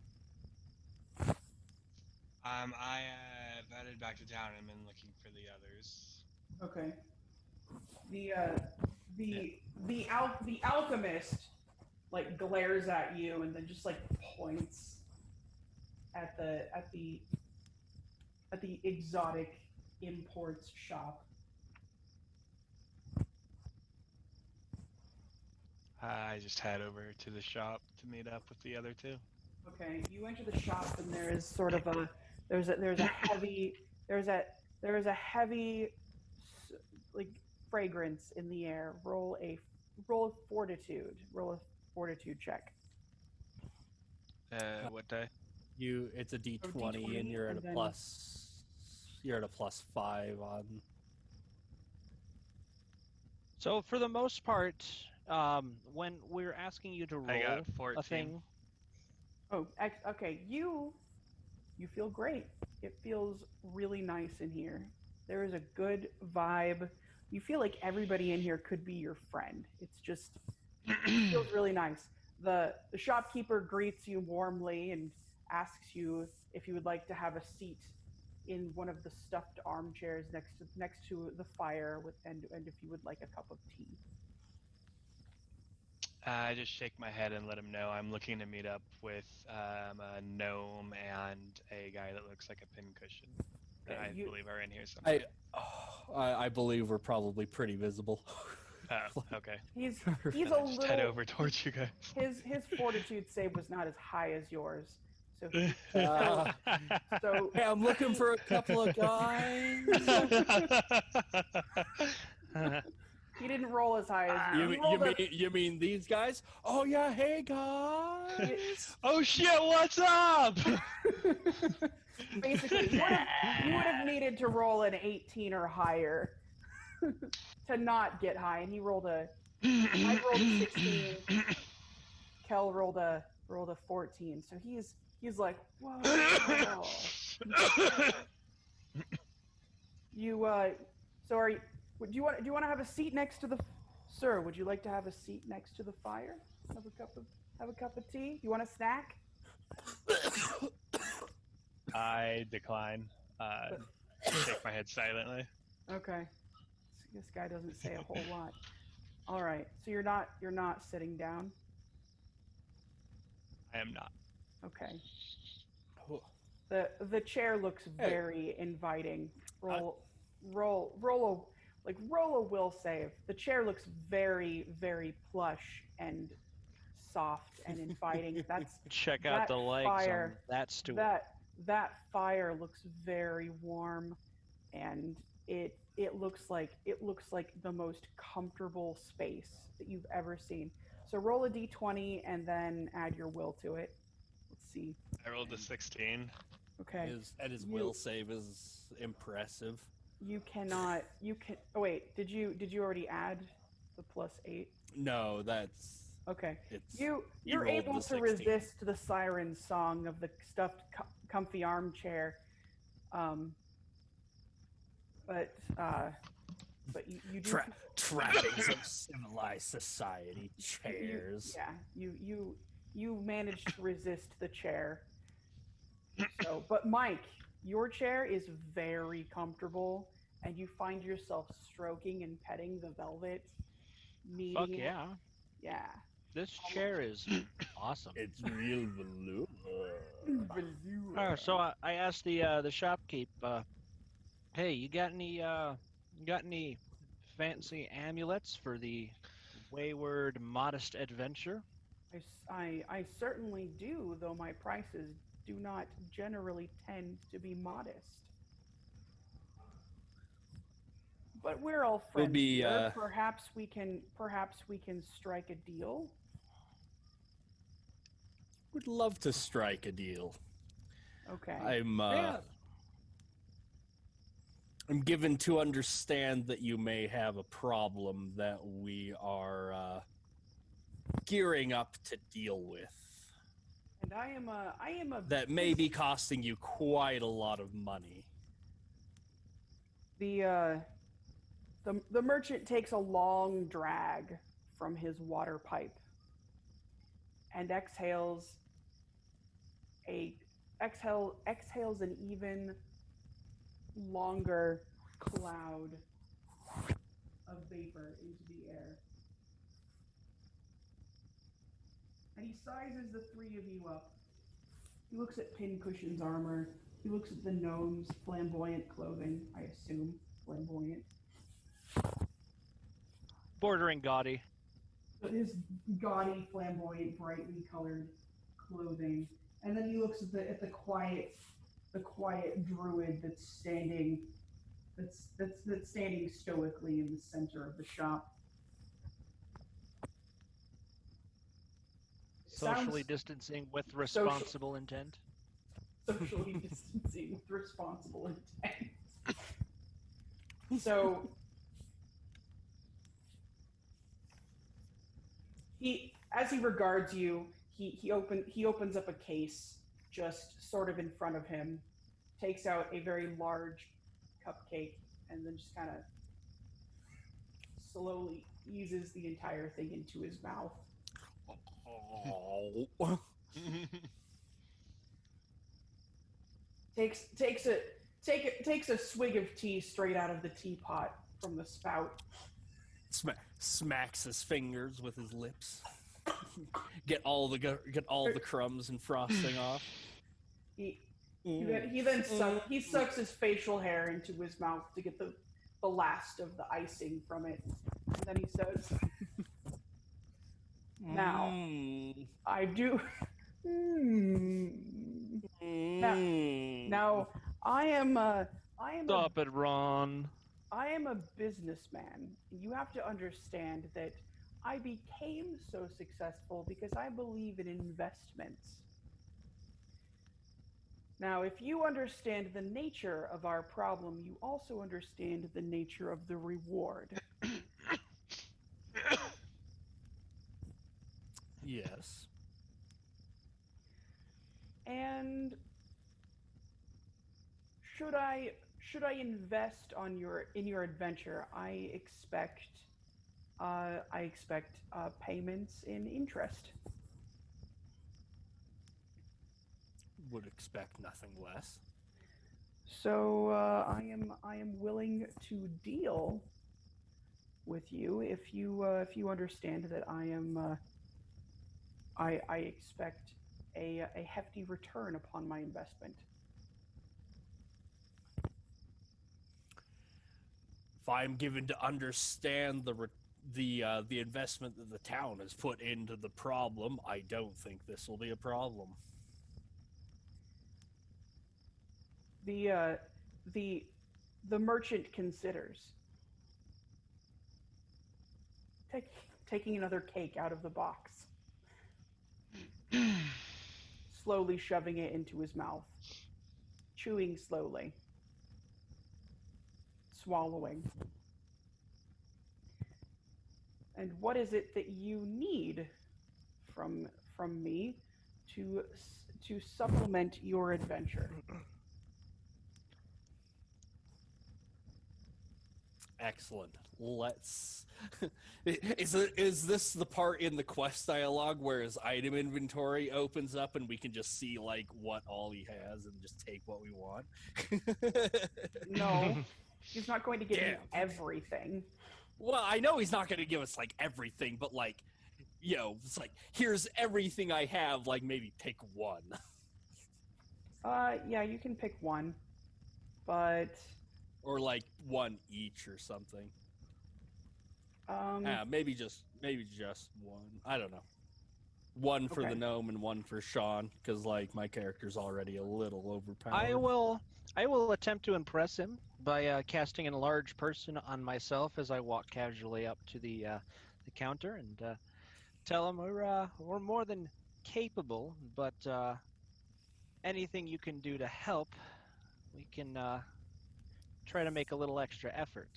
I headed back to town and been looking for the others. Okay. The alchemist like glares at you and then just like points at the exotic imports shop. I just head over to the shop to meet up with the other two. Okay, you enter the shop and there is sort of there's a heavy like fragrance in the air. Roll a fortitude. Roll a fortitude check. What die? It's a D20 and you're at a +5 on. So for the most part, when we're asking you to roll I got 14. a thing, Okay. You feel great. It feels really nice in here. There is a good vibe. You feel like everybody in here could be your friend. It's just it feels really nice. The shopkeeper greets you warmly and asks you if you would like to have a seat in one of the stuffed armchairs next to the fire and if you would like a cup of tea. I just shake my head and let him know I'm looking to meet up with a gnome and a guy that looks like a pincushion. Okay, I believe are in here somewhere. I believe we're probably pretty visible. Oh, okay. He's Then a I just little head over towards you guys. his fortitude save was not as high as yours. So Hey, I'm looking for a couple of guys. he didn't roll as high as you. You mean these guys? Oh yeah, hey guys. Oh shit, what's up? Basically, you would have needed to roll an 18 or higher to not get high, and I rolled a 16. Kell rolled a 14, so he's like, whoa. So are you? Do you want to have a seat next to the? Sir, would you like to have a seat next to the fire? Have a cup of tea? You want a snack? I decline. Shake my head silently. Okay. This guy doesn't say a whole lot. All right. So you're not sitting down. I am not. Okay. The chair looks very inviting. Roll a will save. The chair looks very, very plush and soft and inviting. check out the legs fire, on that stool. That fire looks very warm, and it looks like the most comfortable space that you've ever seen. So roll a d20 and then add your will to it. Let's see. I rolled a 16. Okay. His will save is impressive. You can. Oh wait, did you already add the +8? No, that's okay. It's You're able to resist the siren song of the stuffed comfy armchair. But you do Trappings of civilized society. Chairs. You managed to resist the chair. So, but Mike, your chair is very comfortable, and you find yourself stroking and petting the velvet. Fuck Kneading it. yeah. Yeah. This chair is awesome. It's real velour. So I asked the shopkeep, hey, you got any fancy amulets for the wayward, modest adventure? I certainly do, though my prices do not generally tend to be modest. But we're all friends here. Perhaps we can strike a deal. Would love to strike a deal. Okay. I'm given to understand that you may have a problem that we are gearing up to deal with. And I am a that may be costing you quite a lot of money. The merchant takes a long drag from his water pipe and exhales an even longer cloud of vapor into the air. And he sizes the three of you up. He looks at Pincushion's armor. He looks at the gnome's flamboyant clothing, I assume. Flamboyant. Bordering gaudy. His gaudy, flamboyant, brightly colored clothing. And then he looks at the quiet druid that's standing stoically in the center of the shop. Socially distancing with responsible intent. Socially distancing with responsible intent. So as he regards you, he opens up a case just sort of in front of him, takes out a very large cupcake, and then just kind of slowly eases the entire thing into his mouth. Oh. Takes a swig of tea straight out of the teapot from the spout. Smacks his fingers with his lips. Get all the crumbs and frosting off. He then sucks his facial hair into his mouth to get the last of the icing from it, and then he says, "Now, I do." Now, I am. Stop it, Ron. I am a businessman. You have to understand that I became so successful because I believe in investments. Now, if you understand the nature of our problem, you also understand the nature of the reward. Yes. And should I invest in your adventure? I expect payments in interest. Would expect nothing less. So I am willing to deal with you if you understand that I expect a hefty return upon my investment. If I'm given to understand the investment that the town has put into the problem, I don't think this will be a problem. The merchant considers taking another cake out of the box, slowly shoving it into his mouth, chewing slowly, swallowing. And what is it that you need from me to supplement your adventure. Excellent. Let's. Is this the part in the quest dialogue where his item inventory opens up and we can just see like what all he has and just take what we want? No, he's not going to give you Damn. everything. Well, I know he's not going to give us like everything, but like, it's like here's everything I have. Like maybe pick one. Yeah, you can pick one, but Or like one each or something. um, Maybe just one. I don't know. One for Okay. the gnome and one for Sean, because like my character's already a little overpowered. I will attempt to impress him by casting an enlarge person on myself as I walk casually up to the counter and tell him we're more than capable, but anything you can do to help, we can try to make a little extra effort.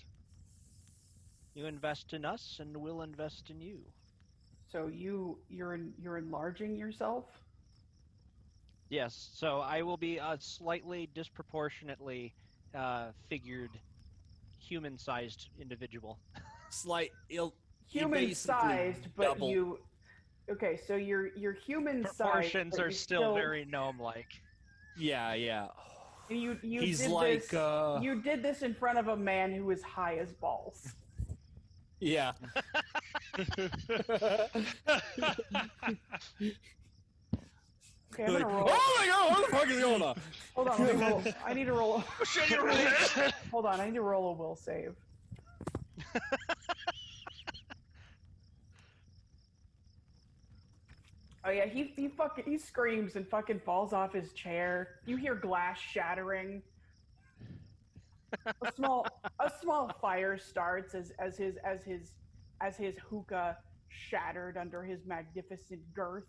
You invest in us, and we'll invest in you. so you're enlarging yourself. Yes, so I will be a slightly disproportionately figured human-sized individual. Human-sized, but double. you. Okay, so you're human-sized. Proportions but are you're still very gnome-like. Yeah. You He's did like, this. You did this in front of a man who is high as balls. Yeah. Okay, I'm gonna roll. Oh my god, what the fuck is going on? Hold on, let me roll. I need to roll. Hold on, I need to roll a will save. Oh yeah, he screams and fucking falls off his chair. You hear glass shattering. A small fire starts as his hookah shattered under his magnificent girth.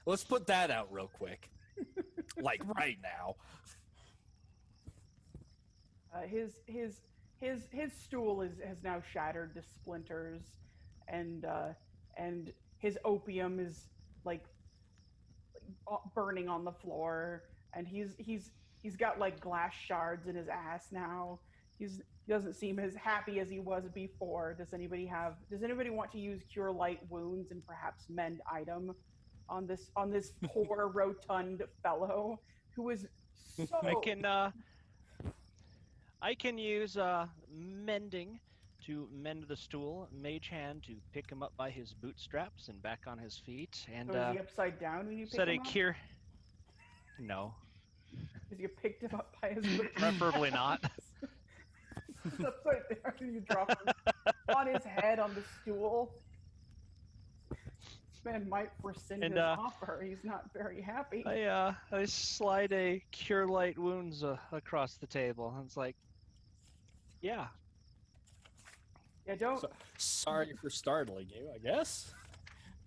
Let's put that out real quick. Like right now. His stool has now shattered to splinters, and his opium is like burning on the floor, and he's got like glass shards in his ass now. He doesn't seem as happy as he was before. Does anybody want to use cure light wounds and perhaps mend item on this poor rotund fellow who is so I can use mending to mend the stool, mage hand to pick him up by his bootstraps and back on his feet, and So is he upside down when you pick set a him up? cure. No, Because you picked him up by his bootstraps. preferably not. He's upside down and you drop him on his head on the stool. This man might rescind his offer. He's not very happy. I slide a cure light wounds across the table, and it's like, yeah. Yeah, don't. Sorry for startling you, I guess.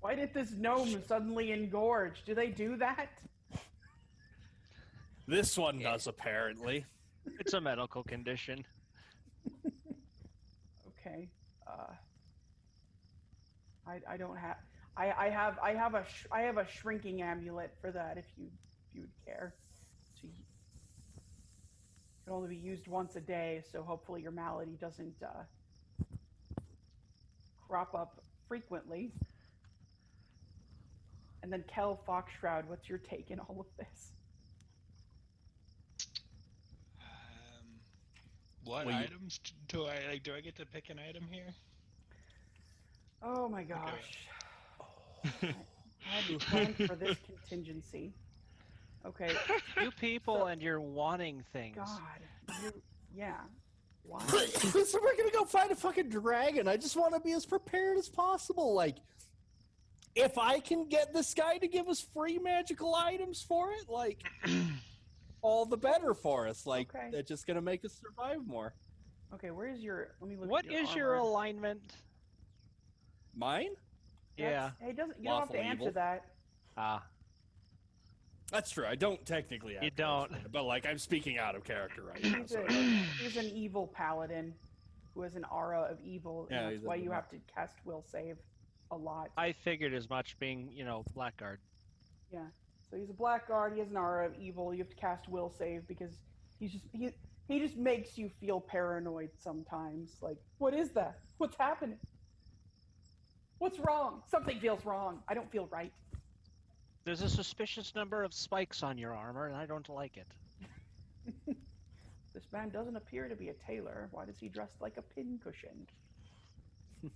Why did this gnome suddenly engorge? Do they do that? This one does, apparently. It's a medical condition. Okay. I don't have. I have a shrinking amulet for that if you would care. It can only be used once a day, so hopefully your malady doesn't crop up frequently. And then Kell Foxshroud, what's your take in all of this? What items do I like? Do I get to pick an item here? Oh my gosh. I hadn't planned for this contingency. Okay. 2 people and you're wanting things. God. Yeah. Why? So we're gonna go find a fucking dragon. I just want to be as prepared as possible. Like, if I can get this guy to give us free magical items for it, like, all the better for us. Like, Okay. That's just gonna make us survive more. Okay, where's your? Let me look. What at your is your armor. alignment? Mine? Yeah. Hey, you don't have Lawful to answer evil. that. That's true. I don't technically have You to don't. answer that, but like I'm speaking out of character right now. So. He's an evil paladin who has an aura of evil, and Yeah, that's he's a why you demon. have to cast will save a lot. I figured as much, being blackguard. Yeah. So he's a blackguard. He has an aura of evil. You have to cast will save because he just makes you feel paranoid sometimes. Like, what is that? What's happening? What's wrong? Something feels wrong. I don't feel right. There's a suspicious number of spikes on your armor, and I don't like it. This man doesn't appear to be a tailor. Why does he dress like a pincushion?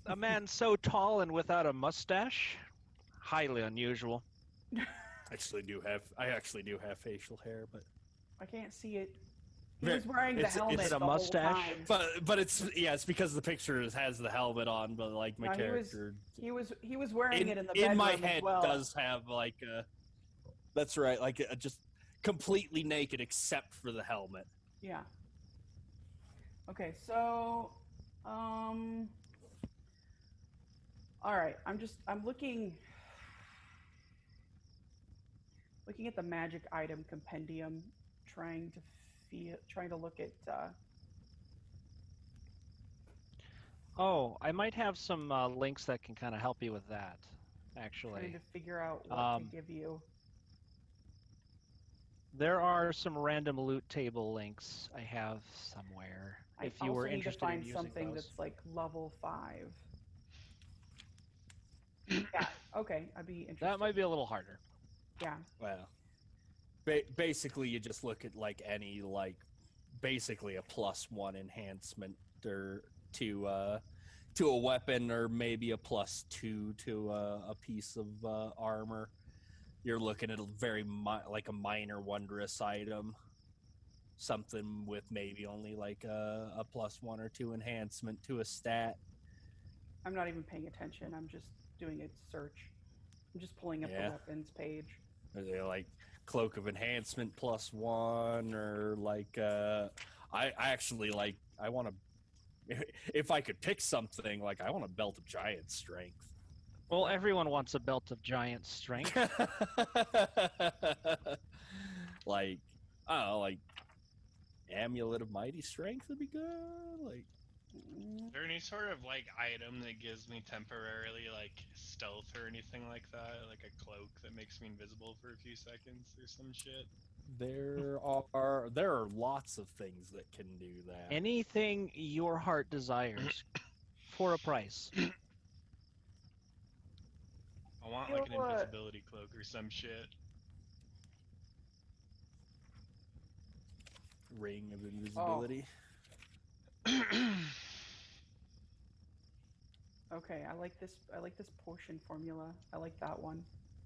A man so tall and without a mustache? Highly unusual. I actually do have facial hair, but I can't see it. He was wearing the helmet it's a the whole mustache? time. but it's because the picture has the helmet on, but like my No, character He was wearing it in the bedroom in my as head well. does have like that's right, like just completely naked except for the helmet. Yeah. Okay, so all right, I'm looking at the magic item compendium, trying to look at Oh, I might have some links that can kind of help you with that, trying actually. to figure out what to give you. There are some random loot table links I have somewhere. If you were interested I also in need to using find something those. that's like level 5. Yeah, okay, I'd be interested. That might be a little harder. Yeah. Well, basically you just look at like any like basically a +1 enhancement or to a weapon, or maybe a +2 to a piece of armor. You're looking at a very like a minor wondrous item, something with maybe only like a +1 or 2 enhancement to a stat. I'm not even paying attention. I'm just doing a search. I'm just pulling up the weapons page. Are they like cloak of enhancement +1, or like I actually like, I want to, if I could pick something, like I want a belt of giant strength. Well, everyone wants a belt of giant strength. Like, I don't know, like amulet of mighty strength would be good. Like, Is there any sort of like item that gives me temporarily like stealth or anything like that? Like a cloak that makes me invisible for a few seconds or some shit? there are lots of things that can do that. Anything your heart desires, for a price. I want like an invisibility cloak or some shit. Ring of invisibility. Okay, I like this potion formula. I like that one.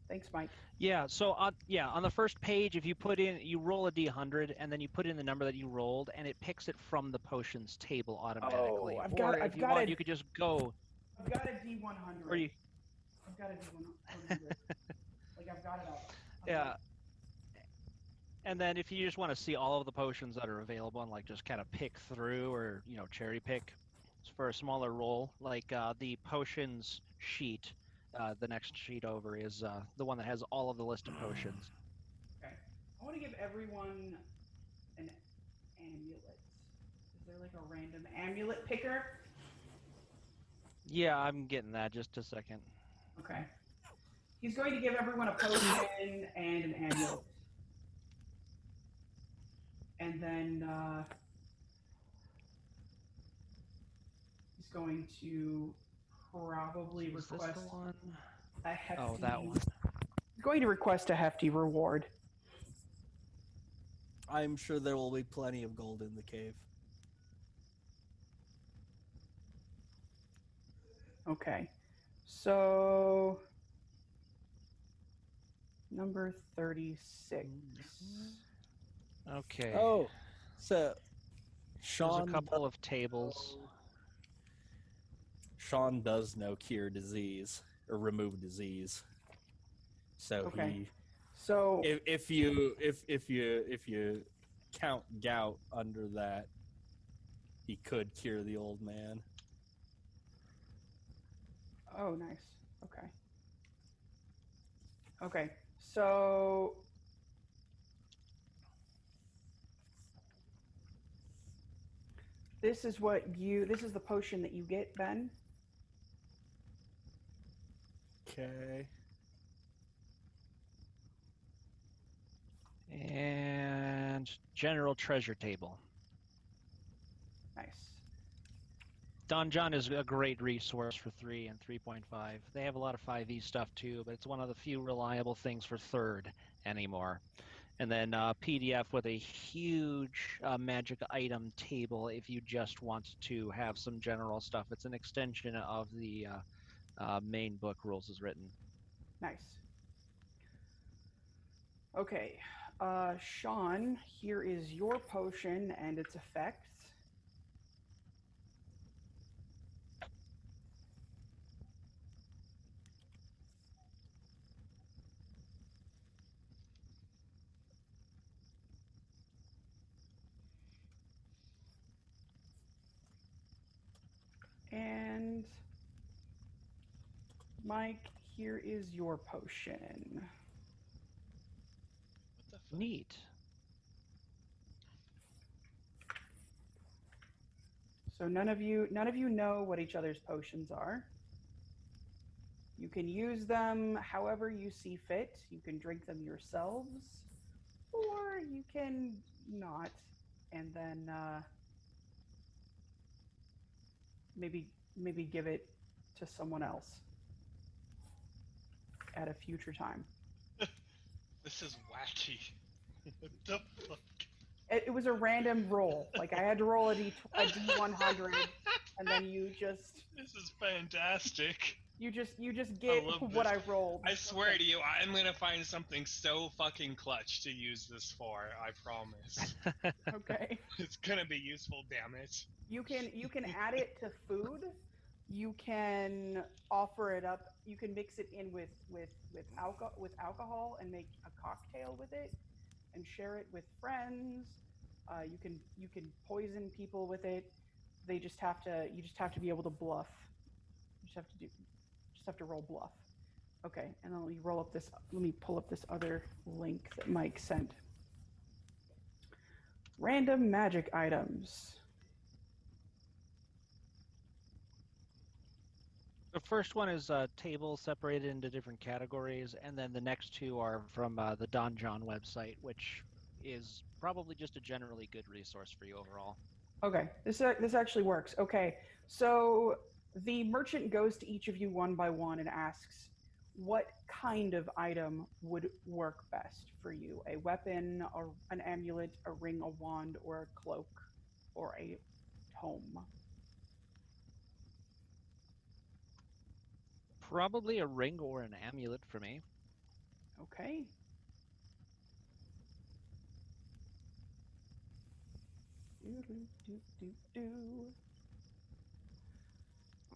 Thanks, Mike. Yeah, so on the first page, if you roll a d100 and then you put in the number that you rolled, and it picks it from the potions table automatically. Oh, if you want, you could just go. I've got a D100. I've got a D100. Like I've got it up. Yeah. And then if you just want to see all of the potions that are available and like just kind of pick through, or cherry pick for a smaller roll, like the potions sheet, the next sheet over is the one that has all of the list of potions. Okay. I want to give everyone an amulet. Is there like a random amulet picker? Yeah, I'm getting that. Just a second. Okay. He's going to give everyone a potion and an amulet. And then he's going to probably request a hefty... Oh, that one. He's going to request a hefty reward. I'm sure there will be plenty of gold in the cave. Okay. So... number 36. Okay. Oh, so Sean, there's a couple of tables. Sean does know cure disease or remove disease. So okay. So if you count gout under that, he could cure the old man. Oh, nice. Okay. Okay. So this is the potion that you get, Ben. Okay. And general treasure table. Nice. Donjon is a great resource for 3 and 3.5. They have a lot of 5e stuff too, but it's one of the few reliable things for 3rd anymore. And then PDF with a huge magic item table if you just want to have some general stuff. It's an extension of the main book, Rules as Written. Nice. Okay. Sean, here is your potion and its effects. And Mike, here is your potion. What the fuck? Neat. So none of you know what each other's potions are. You can use them however you see fit. You can drink them yourselves, or you can not, and then maybe give it to someone else at a future time. This is wacky. What the fuck? It was a random roll. Like I had to roll a D100, and then you just This is fantastic. get love what this. I rolled. I swear to you, I'm gonna find something so fucking clutch to use this for. I promise. Okay. It's gonna be useful. Damn it. You can add it to food. You can offer it up. You can mix it in with alcohol and make a cocktail with it, and share it with friends. You can poison people with it. You just have to be able to bluff. You just have to roll bluff. Okay, and then let me pull up this other link that Mike sent. Random magic items. The first one is a table separated into different categories, and then the next two are from the Donjon website, which is probably just a generally good resource for you overall. Okay, this actually works. Okay, so the merchant goes to each of you one by one and asks, what kind of item would work best for you? A weapon, an amulet, a ring, a wand, or a cloak, or a tome? Probably a ring or an amulet for me. Okay.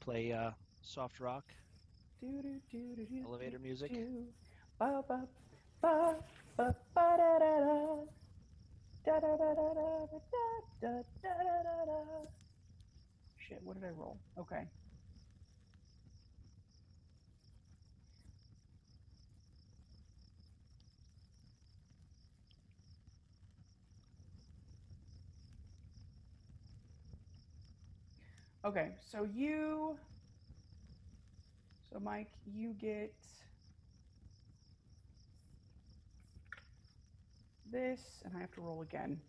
Play soft rock, elevator music. Shit, what did I roll? Okay. Okay, so Mike, you get this, and I have to roll again.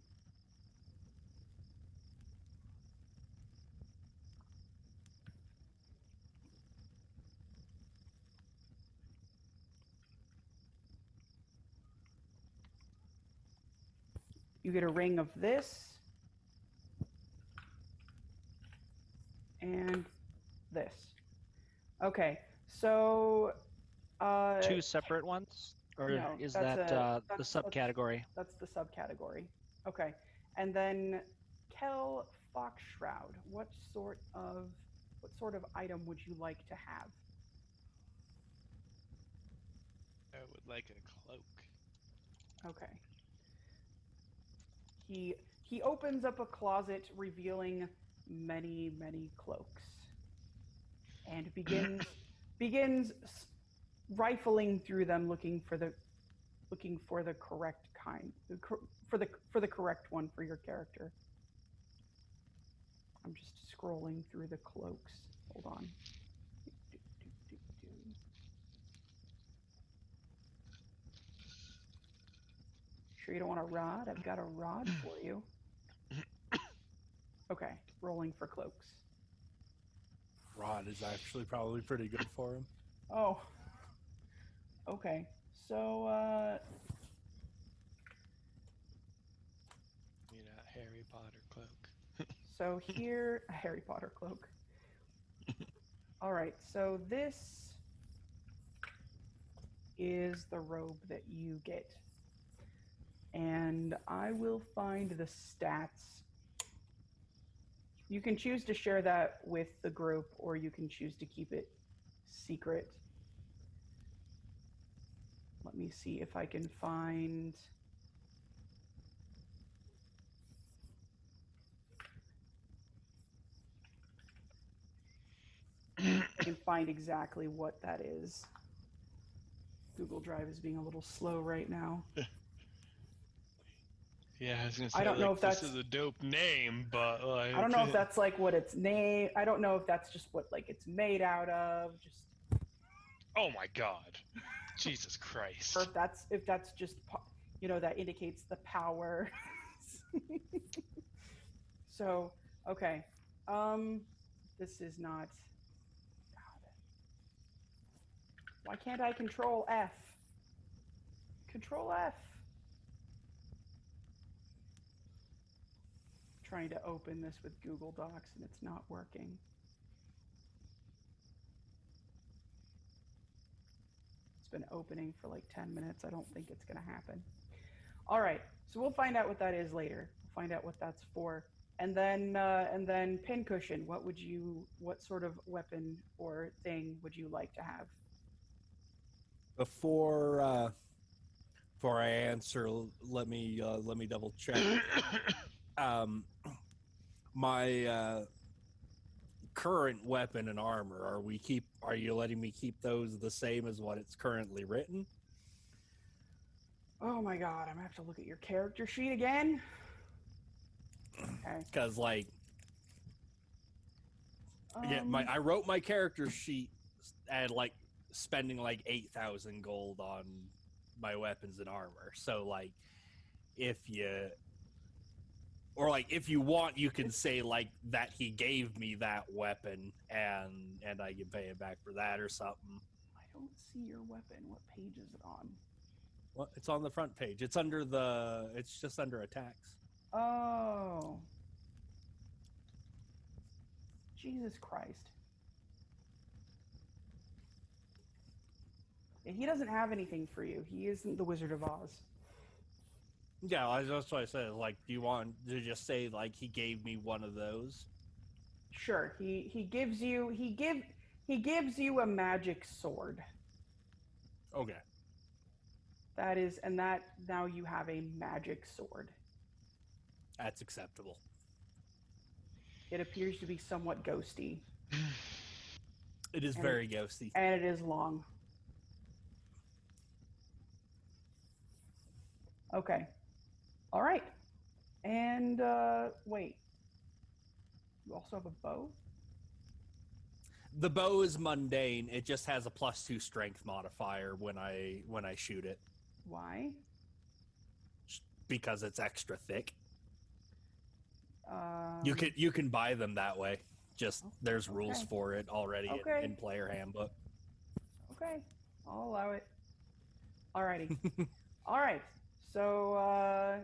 You get a ring of this and this. Okay, so Two separate ones, or no, is that's that the subcategory? That's the subcategory. Okay, and then Kell Foxshroud. What sort of item would you like to have? I would like a cloak. Okay. He opens up a closet, revealing many cloaks, and begins rifling through them, looking for the correct kind, for the correct one for your character. I'm just scrolling through the cloaks. Hold on. Sure you don't want a rod? I've got a rod for you. Okay, rolling for cloaks. Rod is actually probably pretty good for him. Oh. Okay. So, Need a Harry Potter cloak. so here, a Harry Potter cloak. All right, so this is the robe that you get. And I will find the stats. You can choose to share that with the group, or you can choose to keep it secret. Let me see if I can find... I can find exactly what that is. Google Drive is being a little slow right now. Yeah, I was gonna say, I don't know if this that's- is a dope name, but like... I don't know if that's like what it's named. I don't know if that's just what like it's made out of. Just Oh my god. Jesus Christ. or if that's just that indicates the power. So okay, this is not. God. Why can't I control F? Control F. Trying to open this with Google Docs and it's not working. It's been opening for like 10 minutes. I don't think it's going to happen. All right, so we'll find out what that is later. We'll find out what that's for. And then Pincushion, what sort of weapon or thing would you like to have? Before I answer, let me double check. My current weapon and armor, are you letting me keep those the same as what it's currently written? Oh my god, I'm gonna have to look at your character sheet again. Okay. Because I wrote my character sheet at like spending like 8,000 gold on my weapons and armor. So like, if you want, you can say like that he gave me that weapon and I can pay him back for that or something. I don't see your weapon. What page is it on? Well, it's on the front page. It's just under attacks. Oh. Jesus Christ. Yeah, he doesn't have anything for you. He isn't the Wizard of Oz. Yeah, that's what I said. Like, do you want to just say like he gave me one of those? Sure. He gives you a magic sword. Okay. That now you have a magic sword. That's acceptable. It appears to be somewhat ghosty. It is very ghosty. And it is long. Okay. All right. And wait. You also have a bow? The bow is mundane. It just has a +2 strength modifier when I shoot it. Why? Because it's extra thick. You can buy them that way. Just there's rules for it already in player handbook. Okay, I'll allow it. Alrighty. All right. So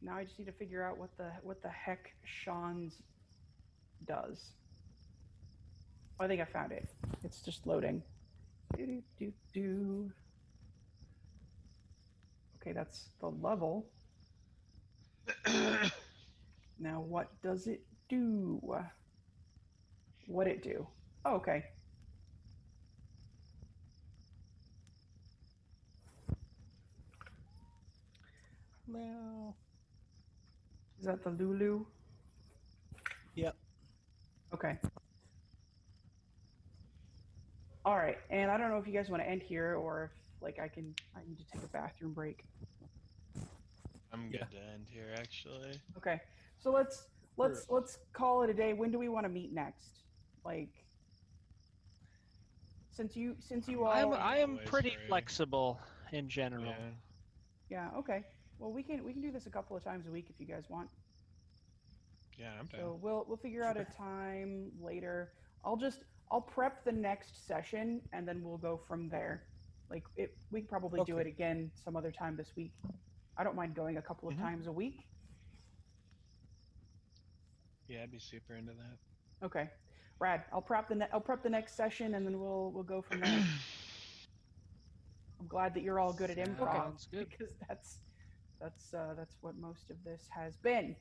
now I just need to figure out what the heck Sean's does. Oh, I think I found it. It's just loading. Do. Okay, that's the level. Now, what does it do? What'd it do? Oh, okay. Well, Is that the Lulu? yep. Okay. All right, and I don't know if you guys want to end here or if like I need to take a bathroom break. I'm good to end here, actually. Okay, so let's call it a day. When do we want to meet next? Like, since you all I am Always pretty free. flexible in general. Yeah. Yeah. Okay. Well, we can do this a couple of times a week if you guys want. Yeah, I'm down. So we'll figure out a time later. I'll prep the next session and then we'll go from there. Like we can probably do Okay. it again some other time this week. I don't mind going a couple of Mhm. times a week. Yeah, I'd be super into that. Okay, Brad, I'll prep the next session and then we'll go from there. I'm glad that you're all good at improv Sounds good. because that's what most of this has been.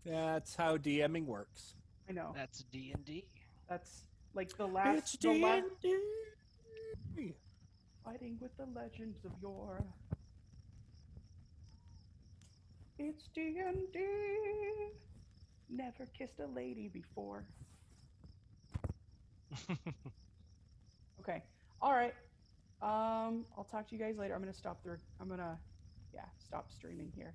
That's how DMing works. I know. That's D&D. That's like the last fighting with the legends of yore. It's D&D. Never kissed a lady before. Okay. All right. I'll talk to you guys later. I'm gonna stop streaming here.